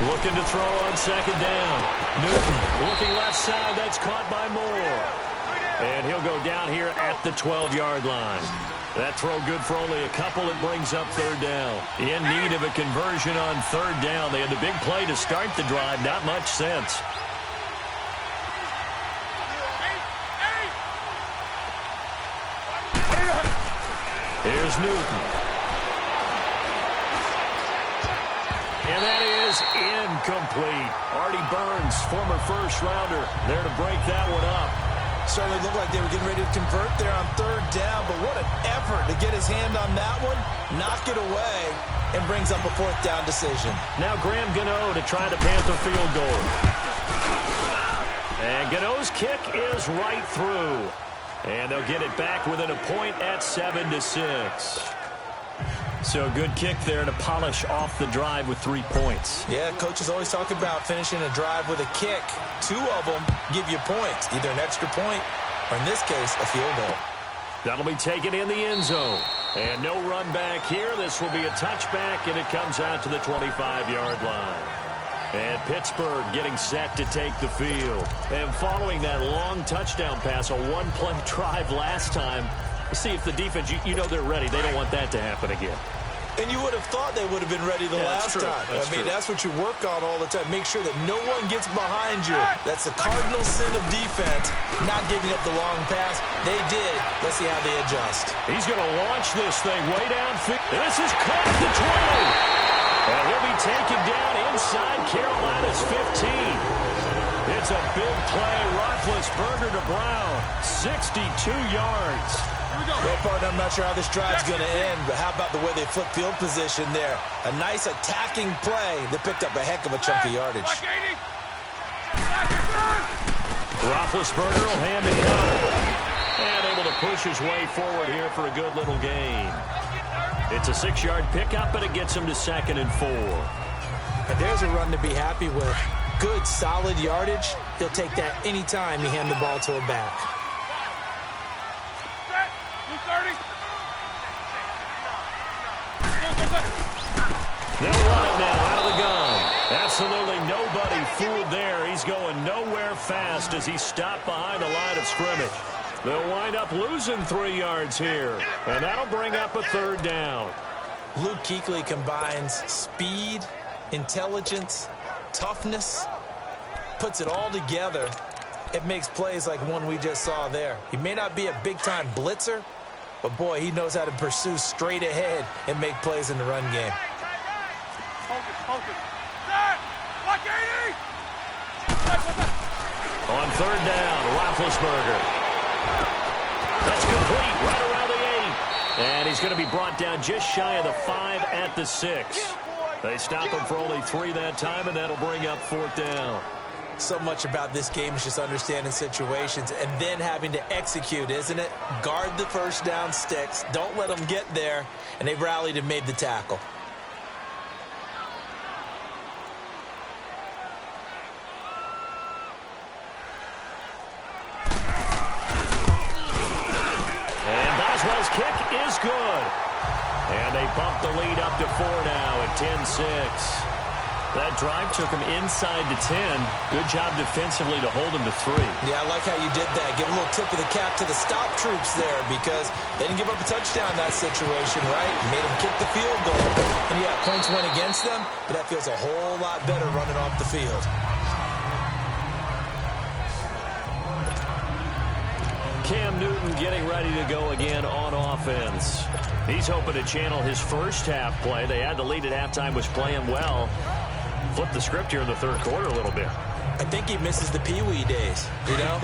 Looking to throw on second down. Newton looking left side. That's caught by Moore. And he'll go down here at the 12-yard line. That throw good for only a couple. It brings up third down. In need of a conversion on third down. They had the big play to start the drive. Not much sense. Here's Newton. And that is incomplete. Artie Burns, former first-rounder, there to break that one up. Certainly looked like they were getting ready to convert there on third down, but what an effort to get his hand on that one, knock it away, and brings up a fourth down decision. Now Graham Gano to try the Panther field goal. And Gano's kick is right through. And they'll get it back within a point at 7-6. So a good kick there to polish off the drive with 3 points. Yeah, coaches always talk about finishing a drive with a kick. 2 of them give you points, either an extra point or, in this case, a field goal. That'll be taken in the end zone. And no run back here. This will be a touchback, and it comes out to the 25-yard line. And Pittsburgh getting set to take the field. And following that long touchdown pass, a one-play drive last time, see if the defense, you know they're ready. They don't want that to happen again. And you would have thought they would have been ready the last time. That's what you work on all the time. Make sure that no one gets behind you. That's the cardinal sin of defense, not giving up the long pass. They did. Let's see how they adjust. He's going to launch this thing way downfield. This is caught at the 20. And he'll be taken down inside Carolina's 15. It's a big play. Roethlisberger to Brown. 62 yards. Well, partner, I'm not sure how this drive's going to end, but how about the way they flip field position there? A nice attacking play that picked up a heck of a chunk of yardage. Roethlisberger will hand it out. And able to push his way forward here for a good little gain. It's a 6-yard pickup, but it gets him to 2nd and 4. And there's a run to be happy with. Good, solid yardage. He'll take that anytime you hand the ball to a back. They'll run it now out of the gun. Absolutely nobody fooled there. He's going nowhere fast as he stopped behind the line of scrimmage. They'll wind up losing 3 yards here, and that'll bring up a third down. Luke Kuechly combines speed, intelligence, toughness, puts it all together, it makes plays like one we just saw there. He may not be a big-time blitzer, but, boy, he knows how to pursue straight ahead and make plays in the run game. Focus. Set! Watch 80! On third down, Roethlisberger. That's complete right around the 8. And he's going to be brought down just shy of the 5 at the 6. They stop him for only 3 that time, and that'll bring up fourth down. So much about this game is just understanding situations and then having to execute, isn't it? Guard the first down sticks. Don't let them get there. And they rallied and made the tackle. And Boswell's kick is good. And they bump the lead up to 4 now at 10-6. That drive took him inside to 10. Good job defensively to hold him to 3. Yeah, I like how you did that. Give a little tip of the cap to the stop troops there because they didn't give up a touchdown in that situation, right? Made them kick the field goal. And, yeah, points went against them, but that feels a whole lot better running off the field. Cam Newton getting ready to go again on offense. He's hoping to channel his first half play. They had the lead at halftime, was playing well. Flip the script here in the third quarter a little bit. I think he misses the Pee-wee days, you know,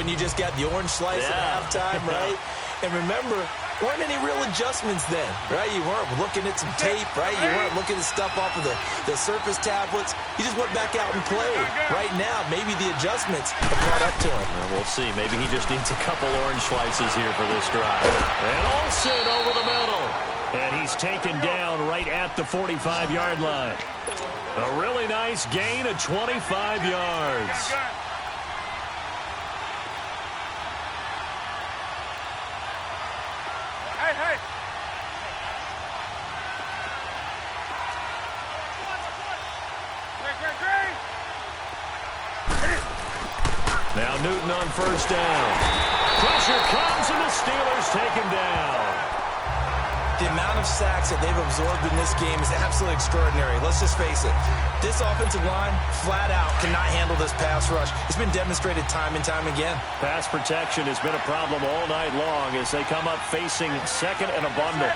when you just got the orange slice at halftime, right? And remember, there weren't any real adjustments then, right? You weren't looking at some tape, right? You weren't looking at stuff off of the Surface tablets. You just went back out and played. Right now, maybe the adjustments have caught up to him. Well, we'll see. Maybe he just needs a couple orange slices here for this drive. And Olsen over the middle. And he's taken down right at the 45-yard line. A really nice gain of 25 yards. Hey! Green! Now Newton on first down. Pressure comes and the Steelers take him down. The amount of sacks that they've absorbed in this game is absolutely extraordinary. Let's just face it. This offensive line, flat out, cannot handle this pass rush. It's been demonstrated time and time again. Pass protection has been a problem all night long as they come up facing second and a bundle.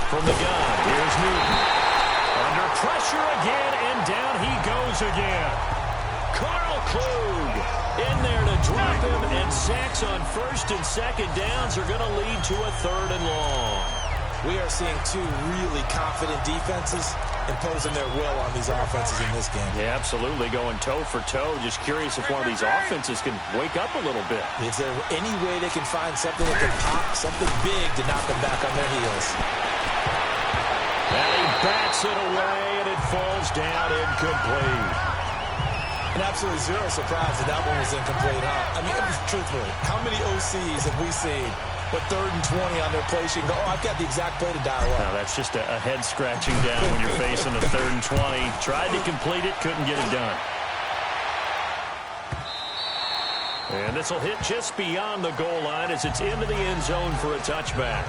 From the gun, here's Newton. Under pressure again, and down he goes again. Carl Klug in there to drop him, and sacks on first and second downs are going to lead to a third and long. We are seeing two really confident defenses imposing their will on these offenses in this game. Yeah, absolutely, going toe for toe. Just curious if one of these offenses can wake up a little bit. Is there any way they can find something that can pop, something big to knock them back on their heels? And he bats it away, and it falls down incomplete. And absolutely zero surprise that one was incomplete, huh? I mean, truthfully, how many OCs have we seen with 3rd and 20 on their play sheet and go, oh, I've got the exact play to dial up? No, that's just a head scratching down when you're facing a 3rd and 20. Tried to complete it, couldn't get it done. And this will hit just beyond the goal line as it's into the end zone for a touchback.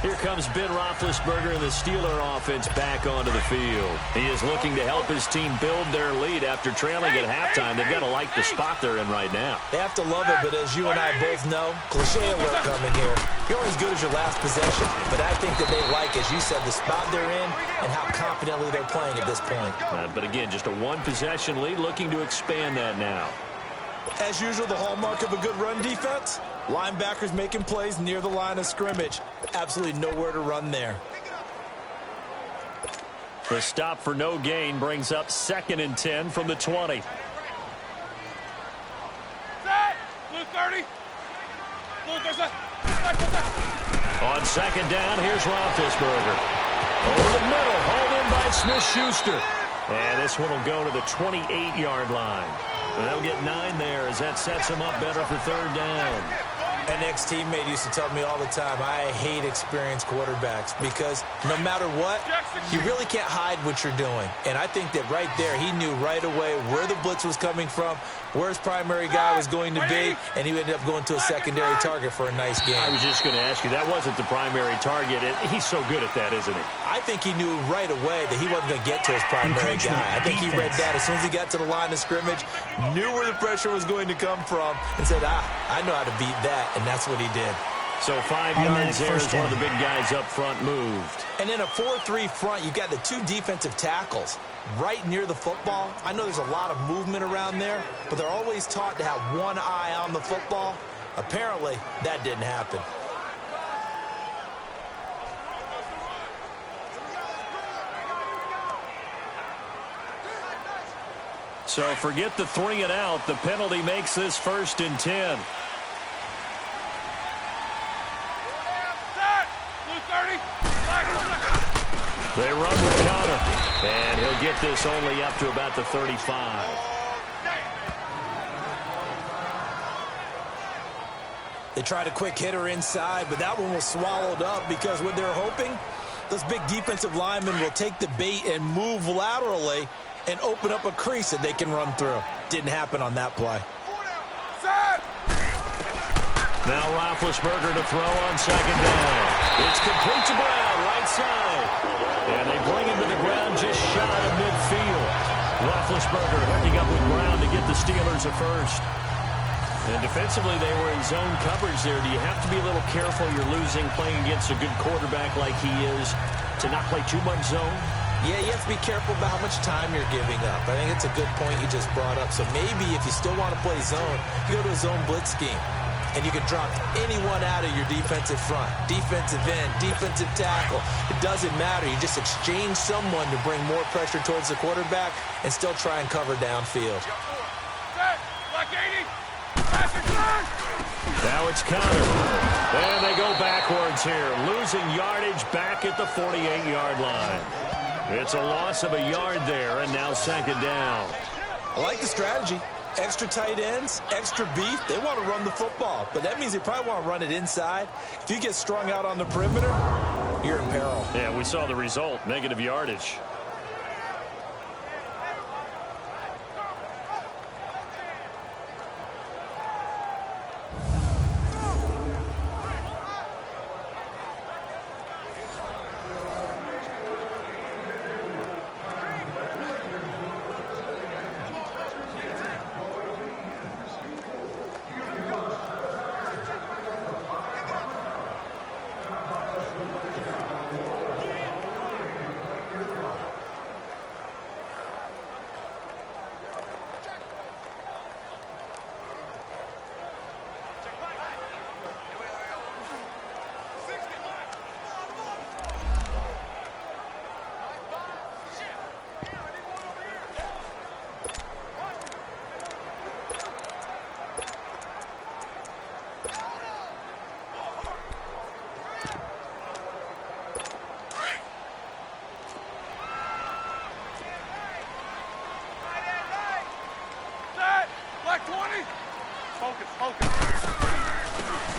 Here comes Ben Roethlisberger and the Steeler offense back onto the field. He is looking to help his team build their lead after trailing at halftime. They've got to like the spot they're in right now. They have to love it, but as you and I both know, cliche alert coming here. You're only as good as your last possession. But I think that they like, as you said, the spot they're in and how confidently they're playing at this point. But again, just a one-possession lead, looking to expand that now. As usual, the hallmark of a good run defense, linebackers making plays near the line of scrimmage. Absolutely nowhere to run there. The stop for no gain brings up 2nd and 10 from the 20. Blue 30. Blue, there's a... On second down, here's Roethlisberger. Over the middle, hauled in by Smith-Schuster. And this one will go to the 28-yard line. And they'll get 9 there as that sets them up better for 3rd down. An ex-teammate used to tell me all the time, I hate experienced quarterbacks because no matter what, you really can't hide what you're doing. And I think that right there, he knew right away where the blitz was coming from, where his primary guy was going to be, and he ended up going to a secondary target for a nice game. I was just going to ask you, that wasn't the primary target. He's so good at that, isn't he? I think he knew right away that he wasn't going to get to his primary guy. I think he read that as soon as he got to the line of scrimmage, knew where the pressure was going to come from, and said, I know how to beat that, and that's what he did. So 5 yards there as one of the big guys up front moved. And in a 4-3 front, you've got the 2 defensive tackles right near the football. I know there's a lot of movement around there, but they're always taught to have one eye on the football. Apparently, that didn't happen. So forget the 3 and out. The penalty makes this 1st and 10. They run with Connor, and he'll get this only up to about the 35. They tried a quick hitter inside, but that one was swallowed up because what they're hoping, those big defensive linemen will take the bait and move laterally and open up a crease that they can run through. Didn't happen on that play. Now Roethlisberger to throw on 2nd down. It's complete to Brown, right side. And they bring him to the ground just shy of midfield. Roethlisberger hooking up with Brown to get the Steelers a first. And defensively, they were in zone coverage there. Do you have to be a little careful? You're losing playing against a good quarterback like he is to not play too much zone? Yeah, you have to be careful about how much time you're giving up. I think it's a good point you just brought up. So maybe if you still want to play zone, you go to a zone blitz scheme. And you can drop anyone out of your defensive front, defensive end, defensive tackle. It doesn't matter. You just exchange someone to bring more pressure towards the quarterback and still try and cover downfield. Now it's Connor. And they go backwards here, losing yardage back at the 48-yard line. It's a loss of a yard there, and now 2nd down. I like the strategy. Extra tight ends, extra beef. They want to run the football, but that means they probably want to run it inside. If you get strung out on the perimeter, you're in peril. Yeah, we saw the result, negative yardage.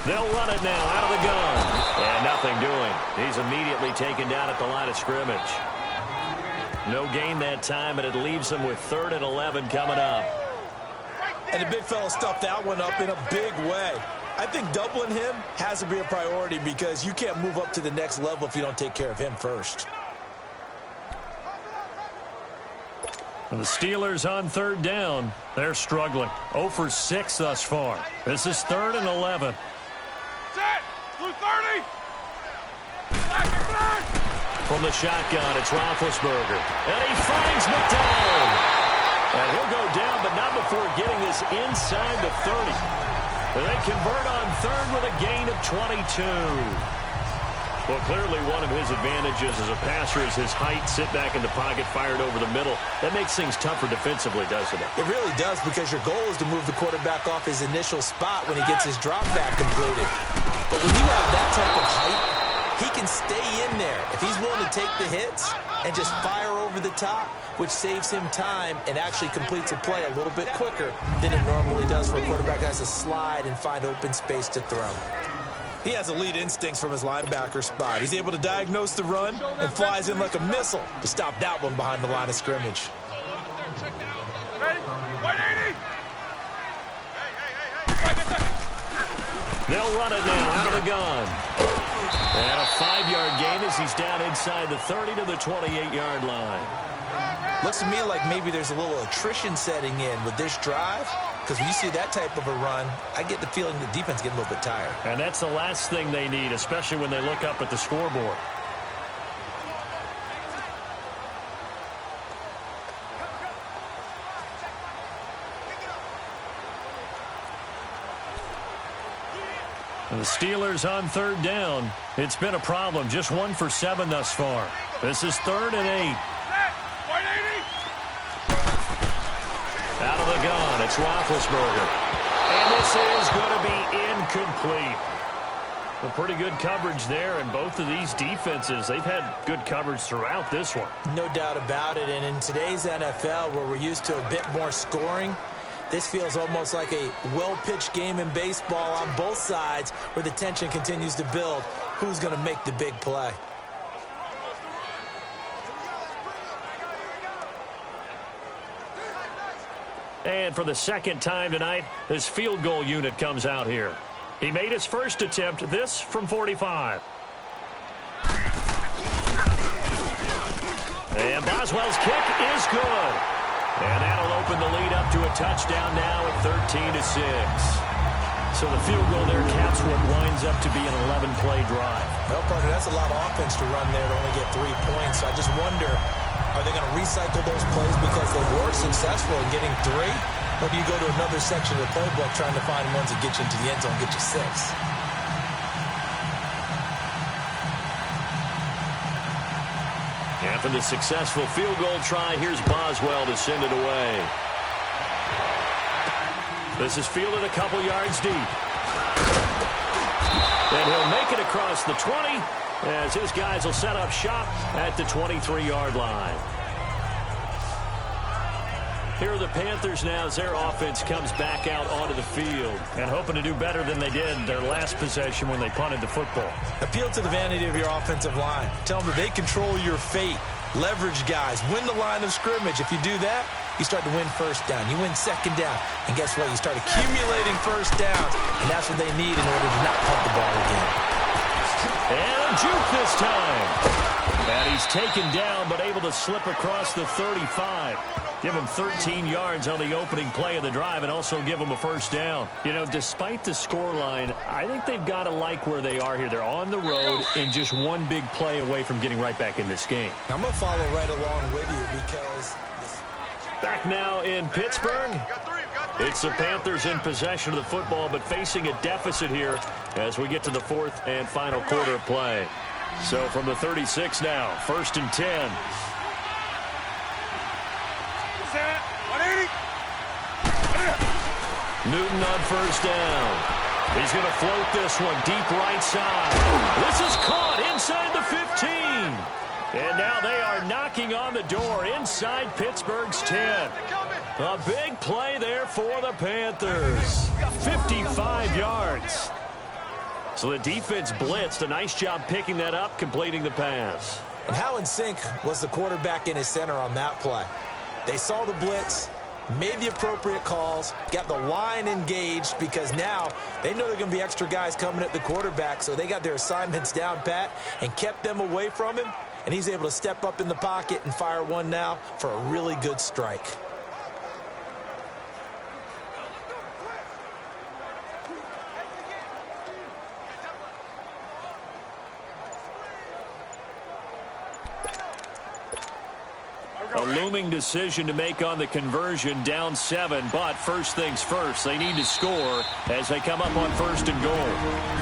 They'll run it now out of the gun. And nothing doing. He's immediately taken down at the line of scrimmage. No gain that time, and it leaves them with 3rd and 11 coming up. And the big fella stuffed that one up in a big way. I think doubling him has to be a priority because you can't move up to the next level if you don't take care of him first. And the Steelers on 3rd down. They're struggling. 0 for 6 thus far. This is 3rd and 11. Set! Blue 30! From the shotgun, it's Roethlisberger. And he finds McDonald. And he'll go down, but not before getting this inside the 30. And they convert on 3rd with a gain of 22. Well, clearly one of his advantages as a passer is his height, sit back in the pocket, fired over the middle. That makes things tougher defensively, doesn't it? It really does, because your goal is to move the quarterback off his initial spot when he gets his drop back completed. But when you have that type of height, he can stay in there. If he's willing to take the hits and just fire over the top, which saves him time and actually completes a play a little bit quicker than it normally does for a quarterback that has to slide and find open space to throw. He has elite instincts from his linebacker spot. He's able to diagnose the run and flies in like a missile to stop that one behind the line of scrimmage. Ready? 180! They'll run it now out of the gun. And a 5-yard gain as he's down inside the 30 to the 28-yard line. Looks to me like maybe there's a little attrition setting in with this drive, because when you see that type of a run, I get the feeling the defense getting a little bit tired. And that's the last thing they need, especially when they look up at the scoreboard. The Steelers on third down. It's been a problem. Just 1 for 7 thus far. This is 3rd and 8. Out of the gun, it's Roethlisberger. And this is going to be incomplete. A pretty good coverage there, and both of these defenses, they've had good coverage throughout this one. No doubt about it, and in today's NFL, where we're used to a bit more scoring, this feels almost like a well-pitched game in baseball on both sides where the tension continues to build. Who's going to make the big play? And for the second time tonight, this field goal unit comes out here. He made his first attempt, this from 45. And Boswell's kick is good. And that'll open the lead up to a touchdown now at 13-6. So the field goal there caps what winds up to be an 11-play drive. Well, Parker, that's a lot of offense to run there to only get 3 points. So I just wonder, are they going to recycle those plays because they were successful in getting 3? Or do you go to another section of the playbook trying to find ones that get you into the end zone and get you 6? After the successful field goal try, here's Boswell to send it away. This is fielded a couple yards deep. And he'll make it across the 20 as his guys will set up shop at the 23-yard line. Here are the Panthers now as their offense comes back out onto the field and hoping to do better than they did their last possession when they punted the football. Appeal to the vanity of your offensive line. Tell them that they control your fate. Leverage guys. Win the line of scrimmage. If you do that, you start to win first down. You win second down. And guess what? You start accumulating first downs. And that's what they need in order to not punt the ball again. And a juke this time. And he's taken down but able to slip across the 35. Give him 13 yards on the opening play of the drive and also give him a first down. You know, despite the scoreline, I think they've got to like where they are here. They're on the road and just one big play away from getting right back in this game. I'm going to follow right along with you because... Back now in Pittsburgh. It's the Panthers in possession of the football but facing a deficit here as we get to the 4th and final quarter of play. So from the 36 now, 1st and 10. Newton on first down. He's going to float this one deep right side. This is caught inside the 15. And now they are knocking on the door inside Pittsburgh's 10. A big play there for the Panthers. 55 yards. So the defense blitzed. A nice job picking that up, completing the pass. And how in sync was the quarterback in his center on that play? They saw the blitz, made the appropriate calls, got the line engaged because now they know there are going to be extra guys coming at the quarterback, so they got their assignments down pat and kept them away from him, and he's able to step up in the pocket and fire one now for a really good strike. A looming decision to make on the conversion, down 7, but first things first, they need to score as they come up on 1st and goal.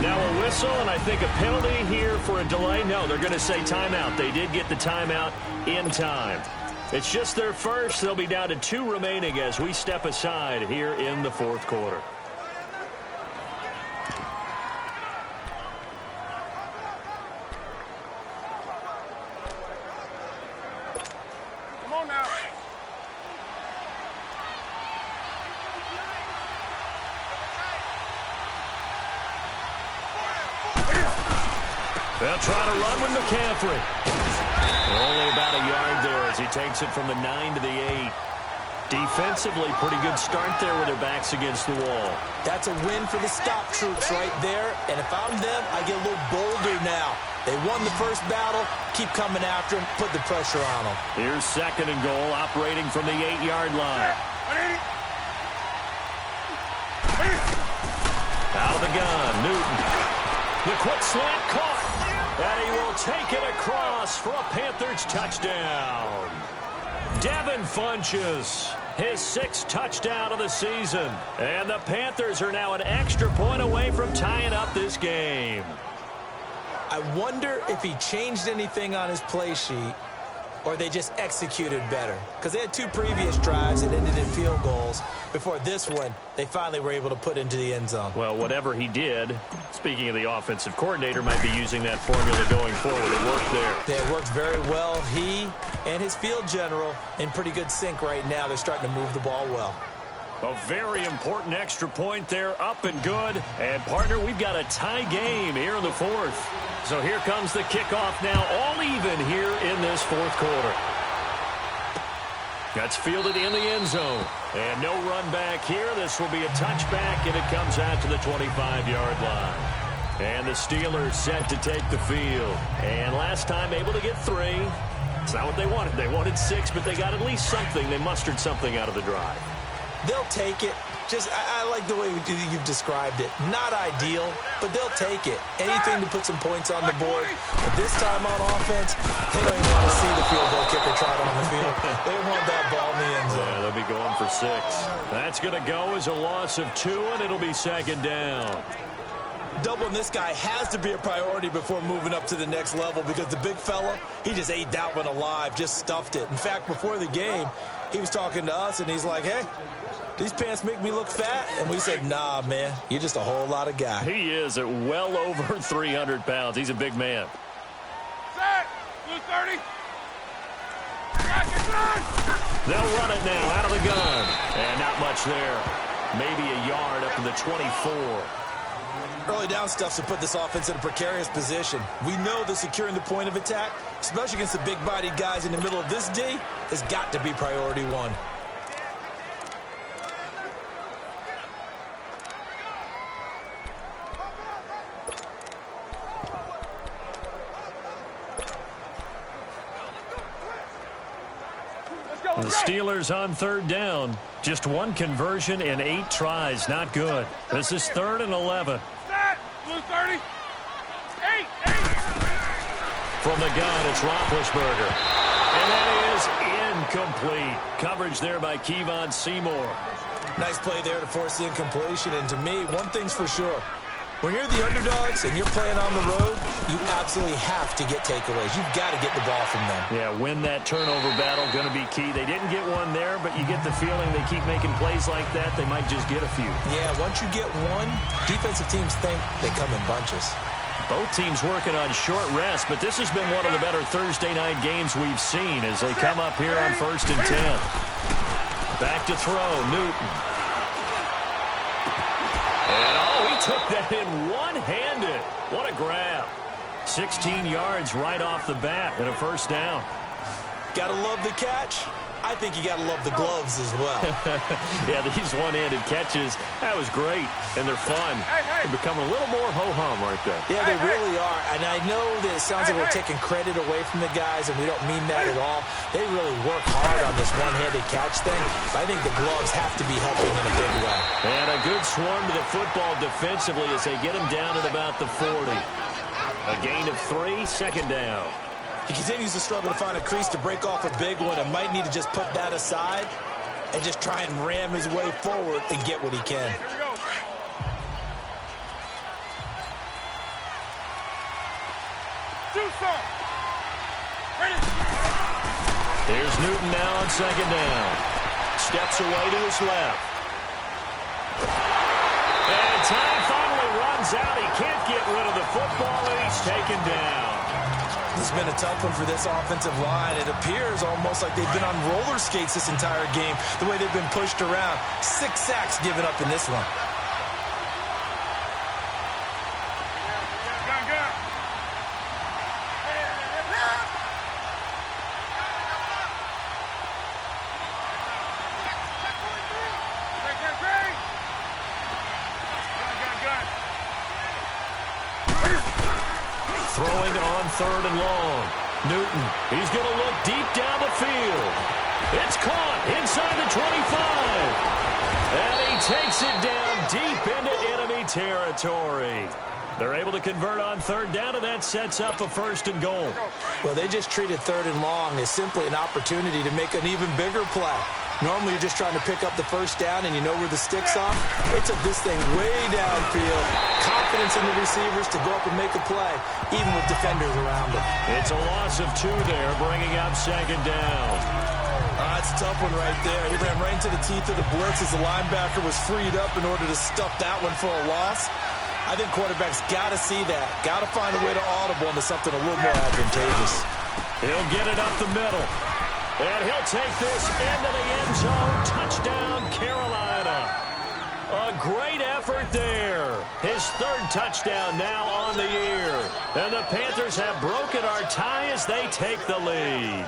Now a whistle, and I think a penalty here for a delay. No, they're going to say timeout. They did get the timeout in time. It's just their first. They'll be down to 2 remaining as we step aside here in the 4th quarter. Come on now. They'll try to run with McCaffrey. Only about a yard there as he takes it from the 9 to the 8. Defensively, pretty good start there with their backs against the wall. That's a win for the stop troops right there. And if I'm them, I get a little bolder now. They won the first battle. Keep coming after them. Put the pressure on them. Here's 2nd and goal, operating from the 8-yard line. Out of the gun, Newton. The quick slant caught. And he will take it across for a Panthers touchdown. Devin Funchess, his 6th touchdown of the season. And the Panthers are now an extra point away from tying up this game. I wonder if he changed anything on his play sheet or they just executed better. Because they had 2 previous drives that ended in field goals. Before this one, they finally were able to put into the end zone. Well, whatever he did, speaking of the offensive coordinator, might be using that formula going forward. It worked there. Yeah, it worked very well. He and his field general in pretty good sync right now. They're starting to move the ball well. A very important extra point there, up and good. And, partner, we've got a tie game here in the 4th. So here comes the kickoff now, all even here in this 4th quarter. That's fielded in the end zone. And no run back here. This will be a touchback, and it comes out to the 25-yard line. And the Steelers set to take the field. And last time able to get 3. It's not what they wanted. They wanted 6, but they got at least something. They mustered something out of the drive. They'll take it. Just, I like the way you've described it. Not ideal, but they'll take it. Anything to put some points on the board. But this time on offense, they don't even want to see the field goal kicker trot on the field. They want that ball in the end zone. Yeah, they'll be going for 6. That's going to go as a loss of 2, and it'll be 2nd down. Doubling this guy has to be a priority before moving up to the next level because the big fella, he just ate that one alive, just stuffed it. In fact, before the game, he was talking to us, and he's like, hey, these pants make me look fat. And we said, nah, man, you're just a whole lot of guy. He is at well over 300 pounds. He's a big man. Set! Blue 30! They'll run it now out of the gun. And not much there. Maybe a yard up to the 24. Early down stuff to put this offense in a precarious position. We know that securing the point of attack, especially against the big-bodied guys in the middle of this D, has got to be priority 1. The Steelers on 3rd down. Just 1 conversion in 8 tries. Not good. This is 3rd and 11. Set! Blue 30! 8! From the gun, it's Roethlisberger. And that is incomplete. Coverage there by Kevon Seymour. Nice play there to force the incompletion. And to me, one thing's for sure. When you're the underdogs and you're playing on the road, you absolutely have to get takeaways. You've got to get the ball from them. Yeah, win that turnover battle, going to be key. They didn't get one there, but you get the feeling they keep making plays like that, they might just get a few. Yeah, once you get one, defensive teams think they come in bunches. Both teams working on short rest, but this has been one of the better Thursday night games we've seen as they come up here on 1st and 10. Back to throw, Newton. And he took that in one-handed. What a grab. 16 yards right off the bat and a 1st down. Gotta love the catch. I think you gotta love the gloves as well. Yeah, these one-handed catches, that was great, and they're fun. They're becoming a little more ho-hum right there. Yeah, they really are. And I know that it sounds like we're taking credit away from the guys, and we don't mean that at all. They really work hard on this one-handed catch thing. But I think the gloves have to be helping in a big way. And a good swarm to the football defensively as they get him down at about the 40. A gain of 3, 2nd down. He continues to struggle to find a crease to break off a big one and might need to just put that aside and just try and ram his way forward and get what he can. Here we go. Do some. Ready. Here's Newton now on 2nd down. Steps away to his left. And time finally runs out. He can't get rid of the football, and he's taken down. This has been a tough one for this offensive line. It appears almost like they've been on roller skates this entire game, the way they've been pushed around. 6 sacks given up in this one. Gun. 3rd and long. Newton, he's going to look deep down the field. It's caught inside the 25. And he takes it down deep into enemy territory. They're able to convert on 3rd down, and that sets up a 1st and goal. Well, they just treated 3rd and long as simply an opportunity to make an even bigger play. Normally, you're just trying to pick up the 1st down, and you know where the stick's on. They took this thing way downfield. Confidence in the receivers to go up and make a play, even with defenders around them. It's a loss of 2 there, bringing up 2nd down. That's a tough one right there. He ran right into the teeth of the blitz as the linebacker was freed up in order to stuff that one for a loss. I think quarterbacks got to see that. Got to find a way to audible into something a little more advantageous. He'll get it up the middle. And he'll take this into the end zone. Touchdown, Carolina. A great effort there. His 3rd touchdown now on the year. And the Panthers have broken our tie as they take the lead.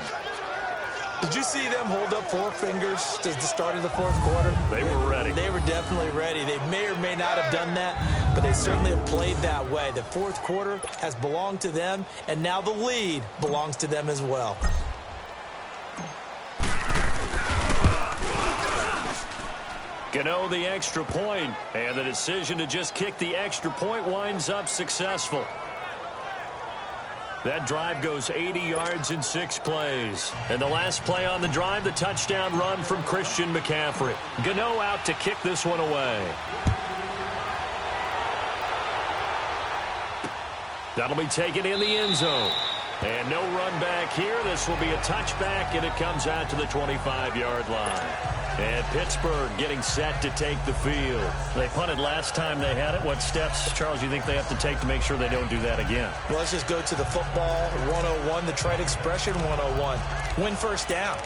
Did you see them hold up 4 fingers to the start of the 4th quarter? They were ready. They were definitely ready. They may or may not have done that, but they certainly have played that way. The 4th quarter has belonged to them, and now the lead belongs to them as well. Gano the extra point, and the decision to just kick the extra point winds up successful. That drive goes 80 yards in 6 plays. And the last play on the drive, the touchdown run from Christian McCaffrey. Gano out to kick this one away. That'll be taken in the end zone. And no run back here. This will be a touchback, and it comes out to the 25-yard line. And Pittsburgh getting set to take the field. They punted last time they had it. What steps, Charles, you think they have to take to make sure they don't do that again? Well, let's just go to the football 101, the trite expression 101. Win 1st down.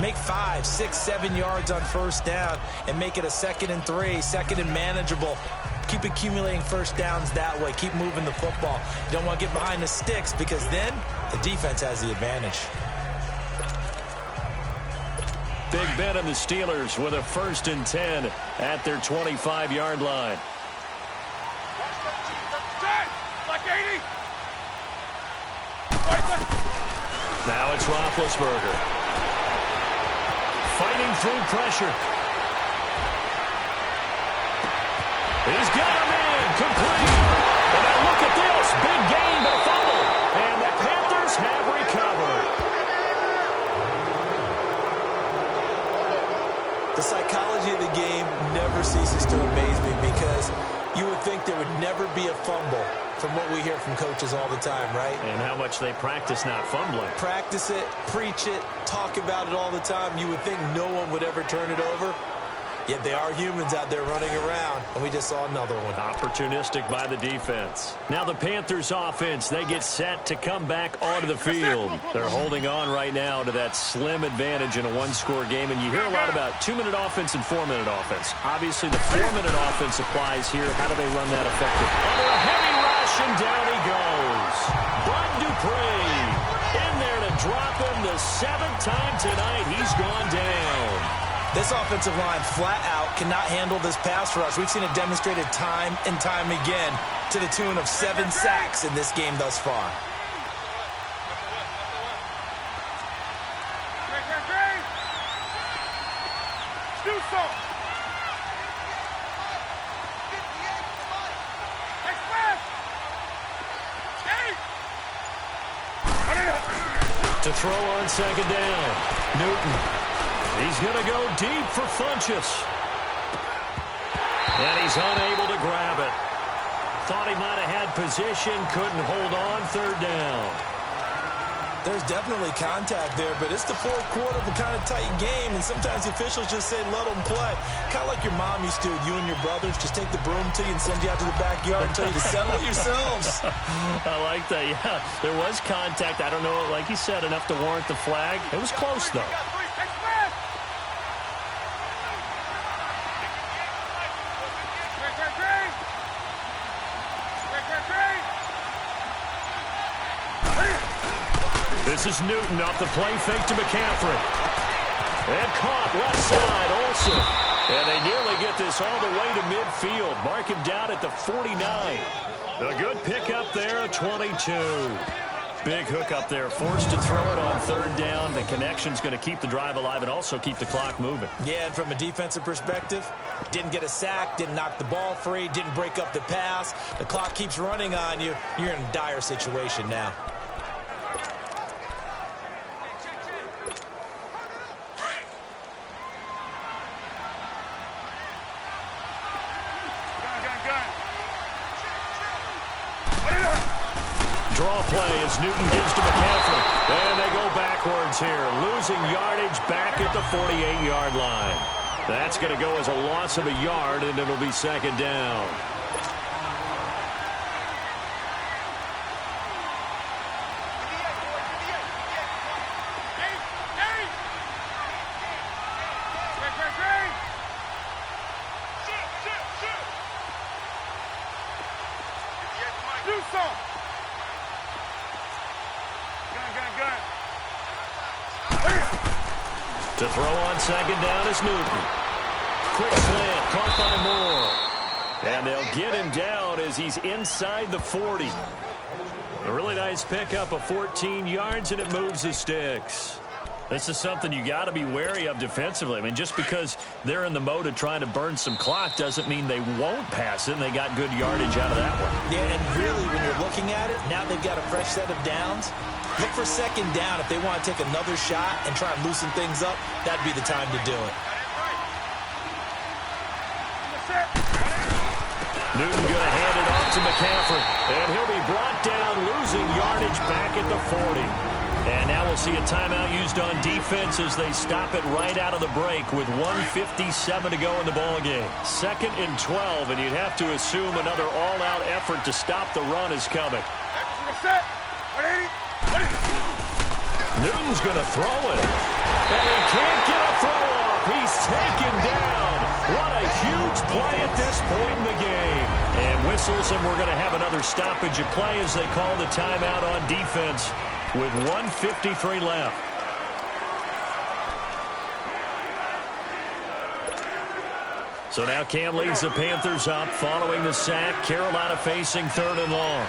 Make 5, 6, 7 yards on 1st down and make it a 2nd and 3, 2nd and manageable. Keep accumulating 1st downs that way. Keep moving the football. You don't want to get behind the sticks because then the defense has the advantage. Big Ben and the Steelers with a 1st and 10 at their 25-yard line. Like 80. Now it's Roethlisberger. Fighting through pressure. He's got him in. Complete. And now look at this. Big gain, but a fumble. And the Panthers have recovered. The psychology of the game never ceases to amaze me because you would think there would never be a fumble from what we hear from coaches all the time, right? And how much they practice not fumbling. Practice it, preach it, talk about it all the time. You would think no one would ever turn it over. Yet they are humans out there running around, and we just saw another one. Opportunistic by the defense. Now the Panthers offense, they get set to come back onto the field. They're holding on right now to that slim advantage in a 1-score game, and you hear a lot about 2-minute offense and 4-minute offense. Obviously, the 4-minute offense applies here. How do they run that effective? Under a heavy rush, and down he goes. Bud Dupree in there to drop him the 7th time tonight. He's gone down. This offensive line flat out cannot handle this pass rush. We've seen it demonstrated time and time again to the tune of 7 sacks in this game thus far. To throw on 2nd down. Newton. He's going to go deep for Funchess. And he's unable to grab it. Thought he might have had position, couldn't hold on 3rd down. There's definitely contact there, but it's the 4th quarter of a kind of tight game, and sometimes the officials just say, let them play. Kind of like your mom used to, you and your brothers, just take the broom to you and send you out to the backyard and tell you to settle it yourselves. I like that, yeah. There was contact. I don't know, like you said, enough to warrant the flag. It was close, though. This is Newton off the play fake to McCaffrey. And caught left side also. And they nearly get this all the way to midfield. Mark him down at the 49. A good pickup there, 22. Big hook up there. Forced to throw it on third down. The connection's going to keep the drive alive and also keep the clock moving. Yeah, and from a defensive perspective, didn't get a sack, didn't knock the ball free, didn't break up the pass. The clock keeps running on you. You're in a dire situation now. Draw play as Newton gives to McCaffrey. And they go backwards here. Losing yardage back at the 48-yard line. That's going to go as a loss of a yard, and it'll be second down. To throw on second down is Newton. Quick slant, caught by Moore. And they'll get him down as he's inside the 40. A really nice pickup of 14 yards, and it moves the sticks. This is something you got to be wary of defensively. I mean, just because they're in the mode of trying to burn some clock doesn't mean they won't pass it, and they got good yardage out of that one. Yeah, and really, when you're looking at it, now they've got a fresh set of downs. Look for second down. If they want to take another shot and try and loosen things up, that'd be the time to do it. Newton going to hand it off to McCaffrey. And he'll be brought down, losing yardage back at the 40. And now we'll see a timeout used on defense as they stop it right out of the break with 1:57 to go in the ballgame. 2nd and 12, and you'd have to assume another all-out effort to stop the run is coming. Newton's going to throw it. And he can't get a throw off. He's taken down. What a huge play at this point in the game. And whistles, and we're going to have another stoppage of play as they call the timeout on defense with 1:53 left. So now Cam leads the Panthers up following the sack. Carolina facing 3rd and long.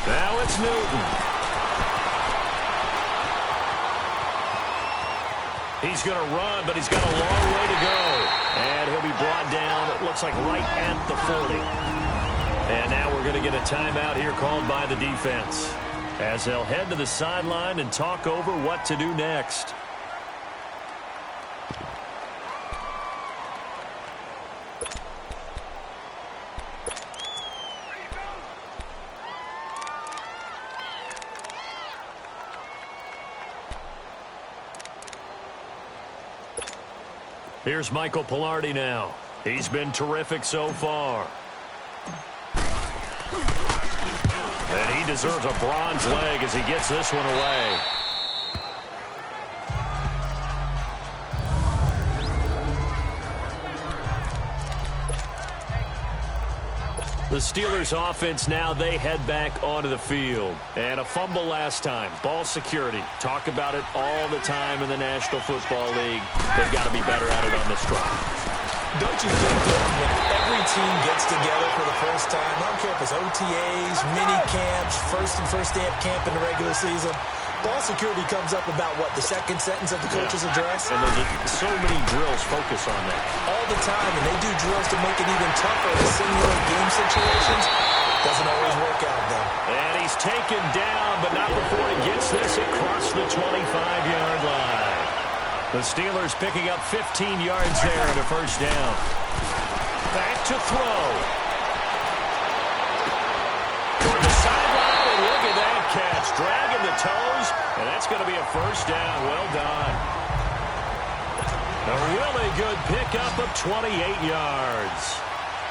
Now it's Newton. He's going to run, but he's got a long way to go. And he'll be brought down, it looks like right at the 40. And now we're going to get a timeout here called by the defense, as they'll head to the sideline and talk over what to do next. Here's Michael Pilardi now. He's been terrific so far. And he deserves a bronze leg as he gets this one away. The Steelers offense now, they head back onto the field. And a fumble last time. Ball security. Talk about it all the time in the National Football League. They've got to be better at it on this drive. Don't you think that when every team gets together for the first time, I don't care if it's OTAs, mini camps, first day of camp in the regular season, ball security comes up about, what, the second sentence of the coach's address? And there's so many drills focus on that. All the time, and they do drills to make it even tougher to simulate game situations. Doesn't always work out, though. And he's taken down, but not before he gets this across the 25-yard line. The Steelers picking up 15 yards there at a first down. Back to throw. Toward the sideline, and look at that catch. Dragging the toes, and that's going to be a first down. Well done. A really good pickup of 28 yards.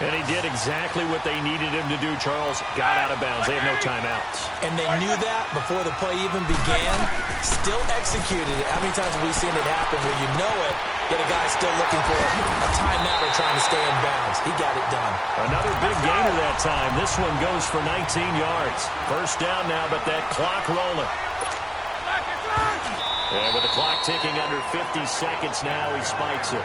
And he did exactly what they needed him to do, Charles. Got out of bounds. They have no timeouts. And they knew that before the play even began. Still executed it. How many times have we seen it happen where you know it, yet a guy's still looking for a timeout or trying to stay in bounds? He got it done. Another big gainer that time. This one goes for 19 yards. First down now, but that clock rolling. And with the clock ticking under 50 seconds now, he spikes it.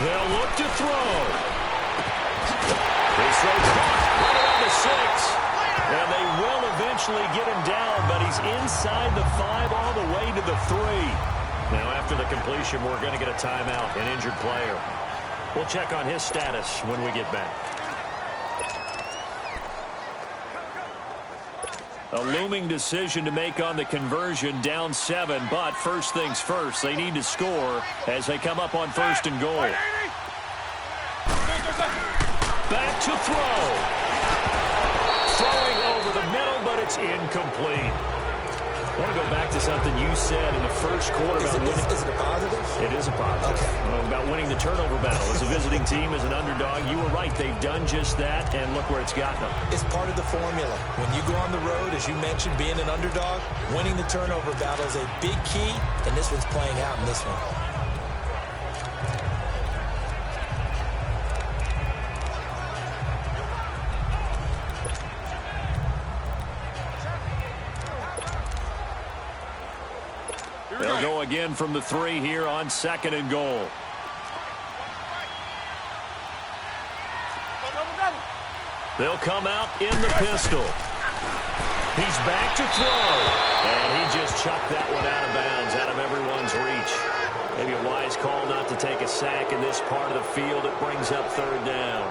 They'll look to throw. His throw caught right around the 6. And they will eventually get him down, but he's inside the 5 all the way to the 3. Now, after the completion, we're going to get a timeout, an injured player. We'll check on his status when we get back. A looming decision to make on the conversion, down 7, but first things first, they need to score as they come up on 1st and goal. Back to throw. Throwing over the middle, but it's incomplete. I want to go back to something you said in the first quarter about winning. Is it a positive? It is a positive. Okay. About winning the turnover battle. As a visiting team, as an underdog, you were right. They've done just that, and look where it's gotten them. It's part of the formula. When you go on the road, as you mentioned, being an underdog, winning the turnover battle is a big key, and this one's playing out in this one. They'll go again from the 3 here on 2nd and goal. They'll come out in the pistol. He's back to throw. And he just chucked that one out of bounds, out of everyone's reach. Maybe a wise call not to take a sack in this part of the field. It brings up 3rd down.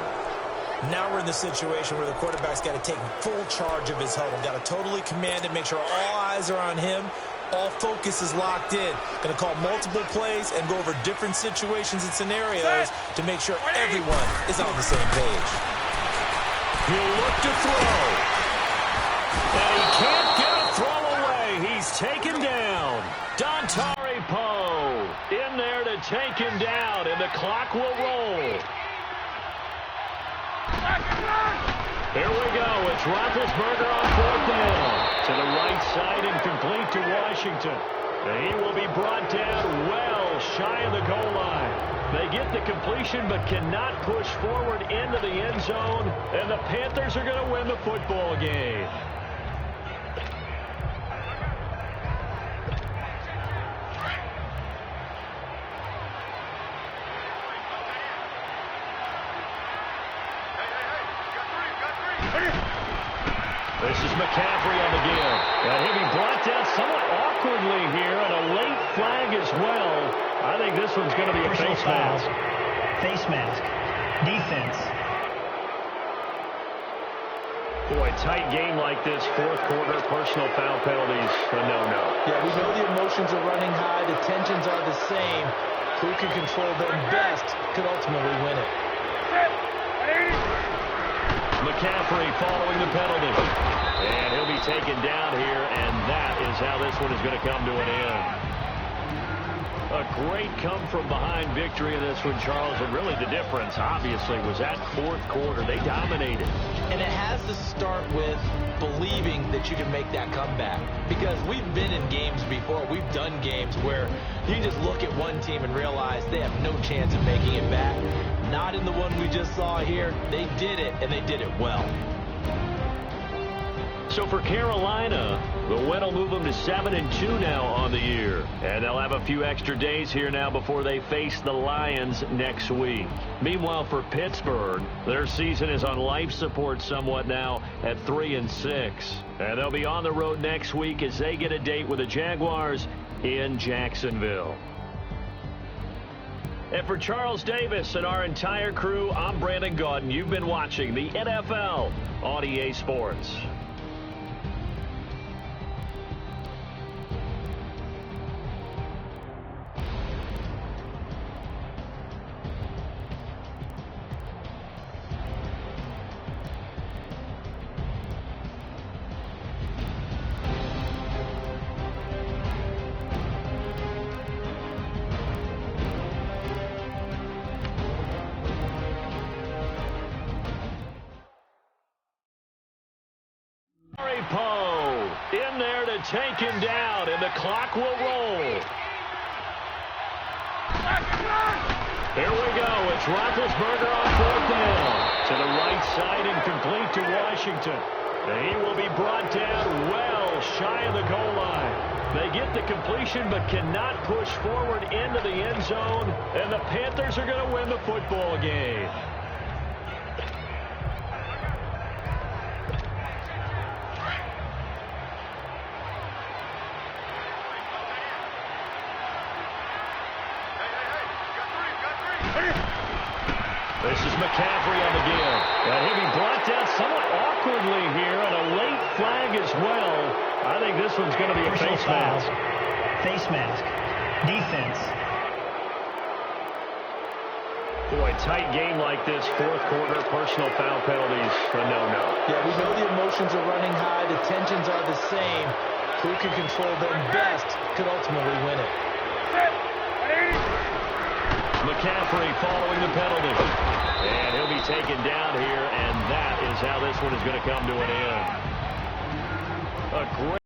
Now we're in the situation where the quarterback's got to take full charge of his huddle. Got to totally command it, make sure all eyes are on him. All focus is locked in. Going to call multiple plays and go over different situations and scenarios to make sure everyone is on the same page. He'll look to throw. And he can't get a throw away. He's taken down. Dontari Poe in there to take him down, and the clock will roll. Here we go. It's Roethlisberger on 4th down. To the right side and complete to Washington. And he will be brought down well shy of the goal line. They get the completion but cannot push forward into the end zone. And the Panthers are going to win the football game. This is McCaffrey on the give. And he'll be brought down somewhat awkwardly here, and a late flag as well. I think this one's going to be a face mask. Face mask. Defense. Boy, tight game like this, 4th quarter, personal foul penalties, a no-no. Yeah, we know the emotions are running high. The tensions are the same. Who can control them best could ultimately win it. McCaffrey following the penalty. And he'll be taken down here, and that is how this one is going to come to an end. A great come-from-behind victory in this one, Charles, and really the difference, obviously, was that 4th quarter. They dominated. And it has to start with believing that you can make that comeback. Because we've been in games before. We've done games where you just look at one team and realize they have no chance of making it back. Not in the one we just saw here. They did it, and they did it well. So for Carolina, the win will move them to 7-2 now on the year. And they'll have a few extra days here now before they face the Lions next week. Meanwhile, for Pittsburgh, their season is on life support somewhat now at 3-6. And they'll be on the road next week as they get a date with the Jaguars in Jacksonville. And for Charles Davis and our entire crew, I'm Brandon Gaudin. You've been watching the NFL on EA Sports. Poe in there to take him down, and the clock will roll. Here we go. It's Roethlisberger on 4th down. To the right side and complete to Washington. And he will be brought down well shy of the goal line. They get the completion but cannot push forward into the end zone, and the Panthers are going to win the football game. This is McCaffrey on the give. And he'll be brought down somewhat awkwardly here, and a late flag as well. I think this one's going to be a face mask. Face mask. Defense. Boy, tight game like this, fourth quarter, personal foul penalties, a no-no. Yeah, we know the emotions are running high, the tensions are the same. Who can control them best could ultimately win it. McCaffrey following the penalty. And he'll be taken down here, and that is how this one is going to come to an end. A great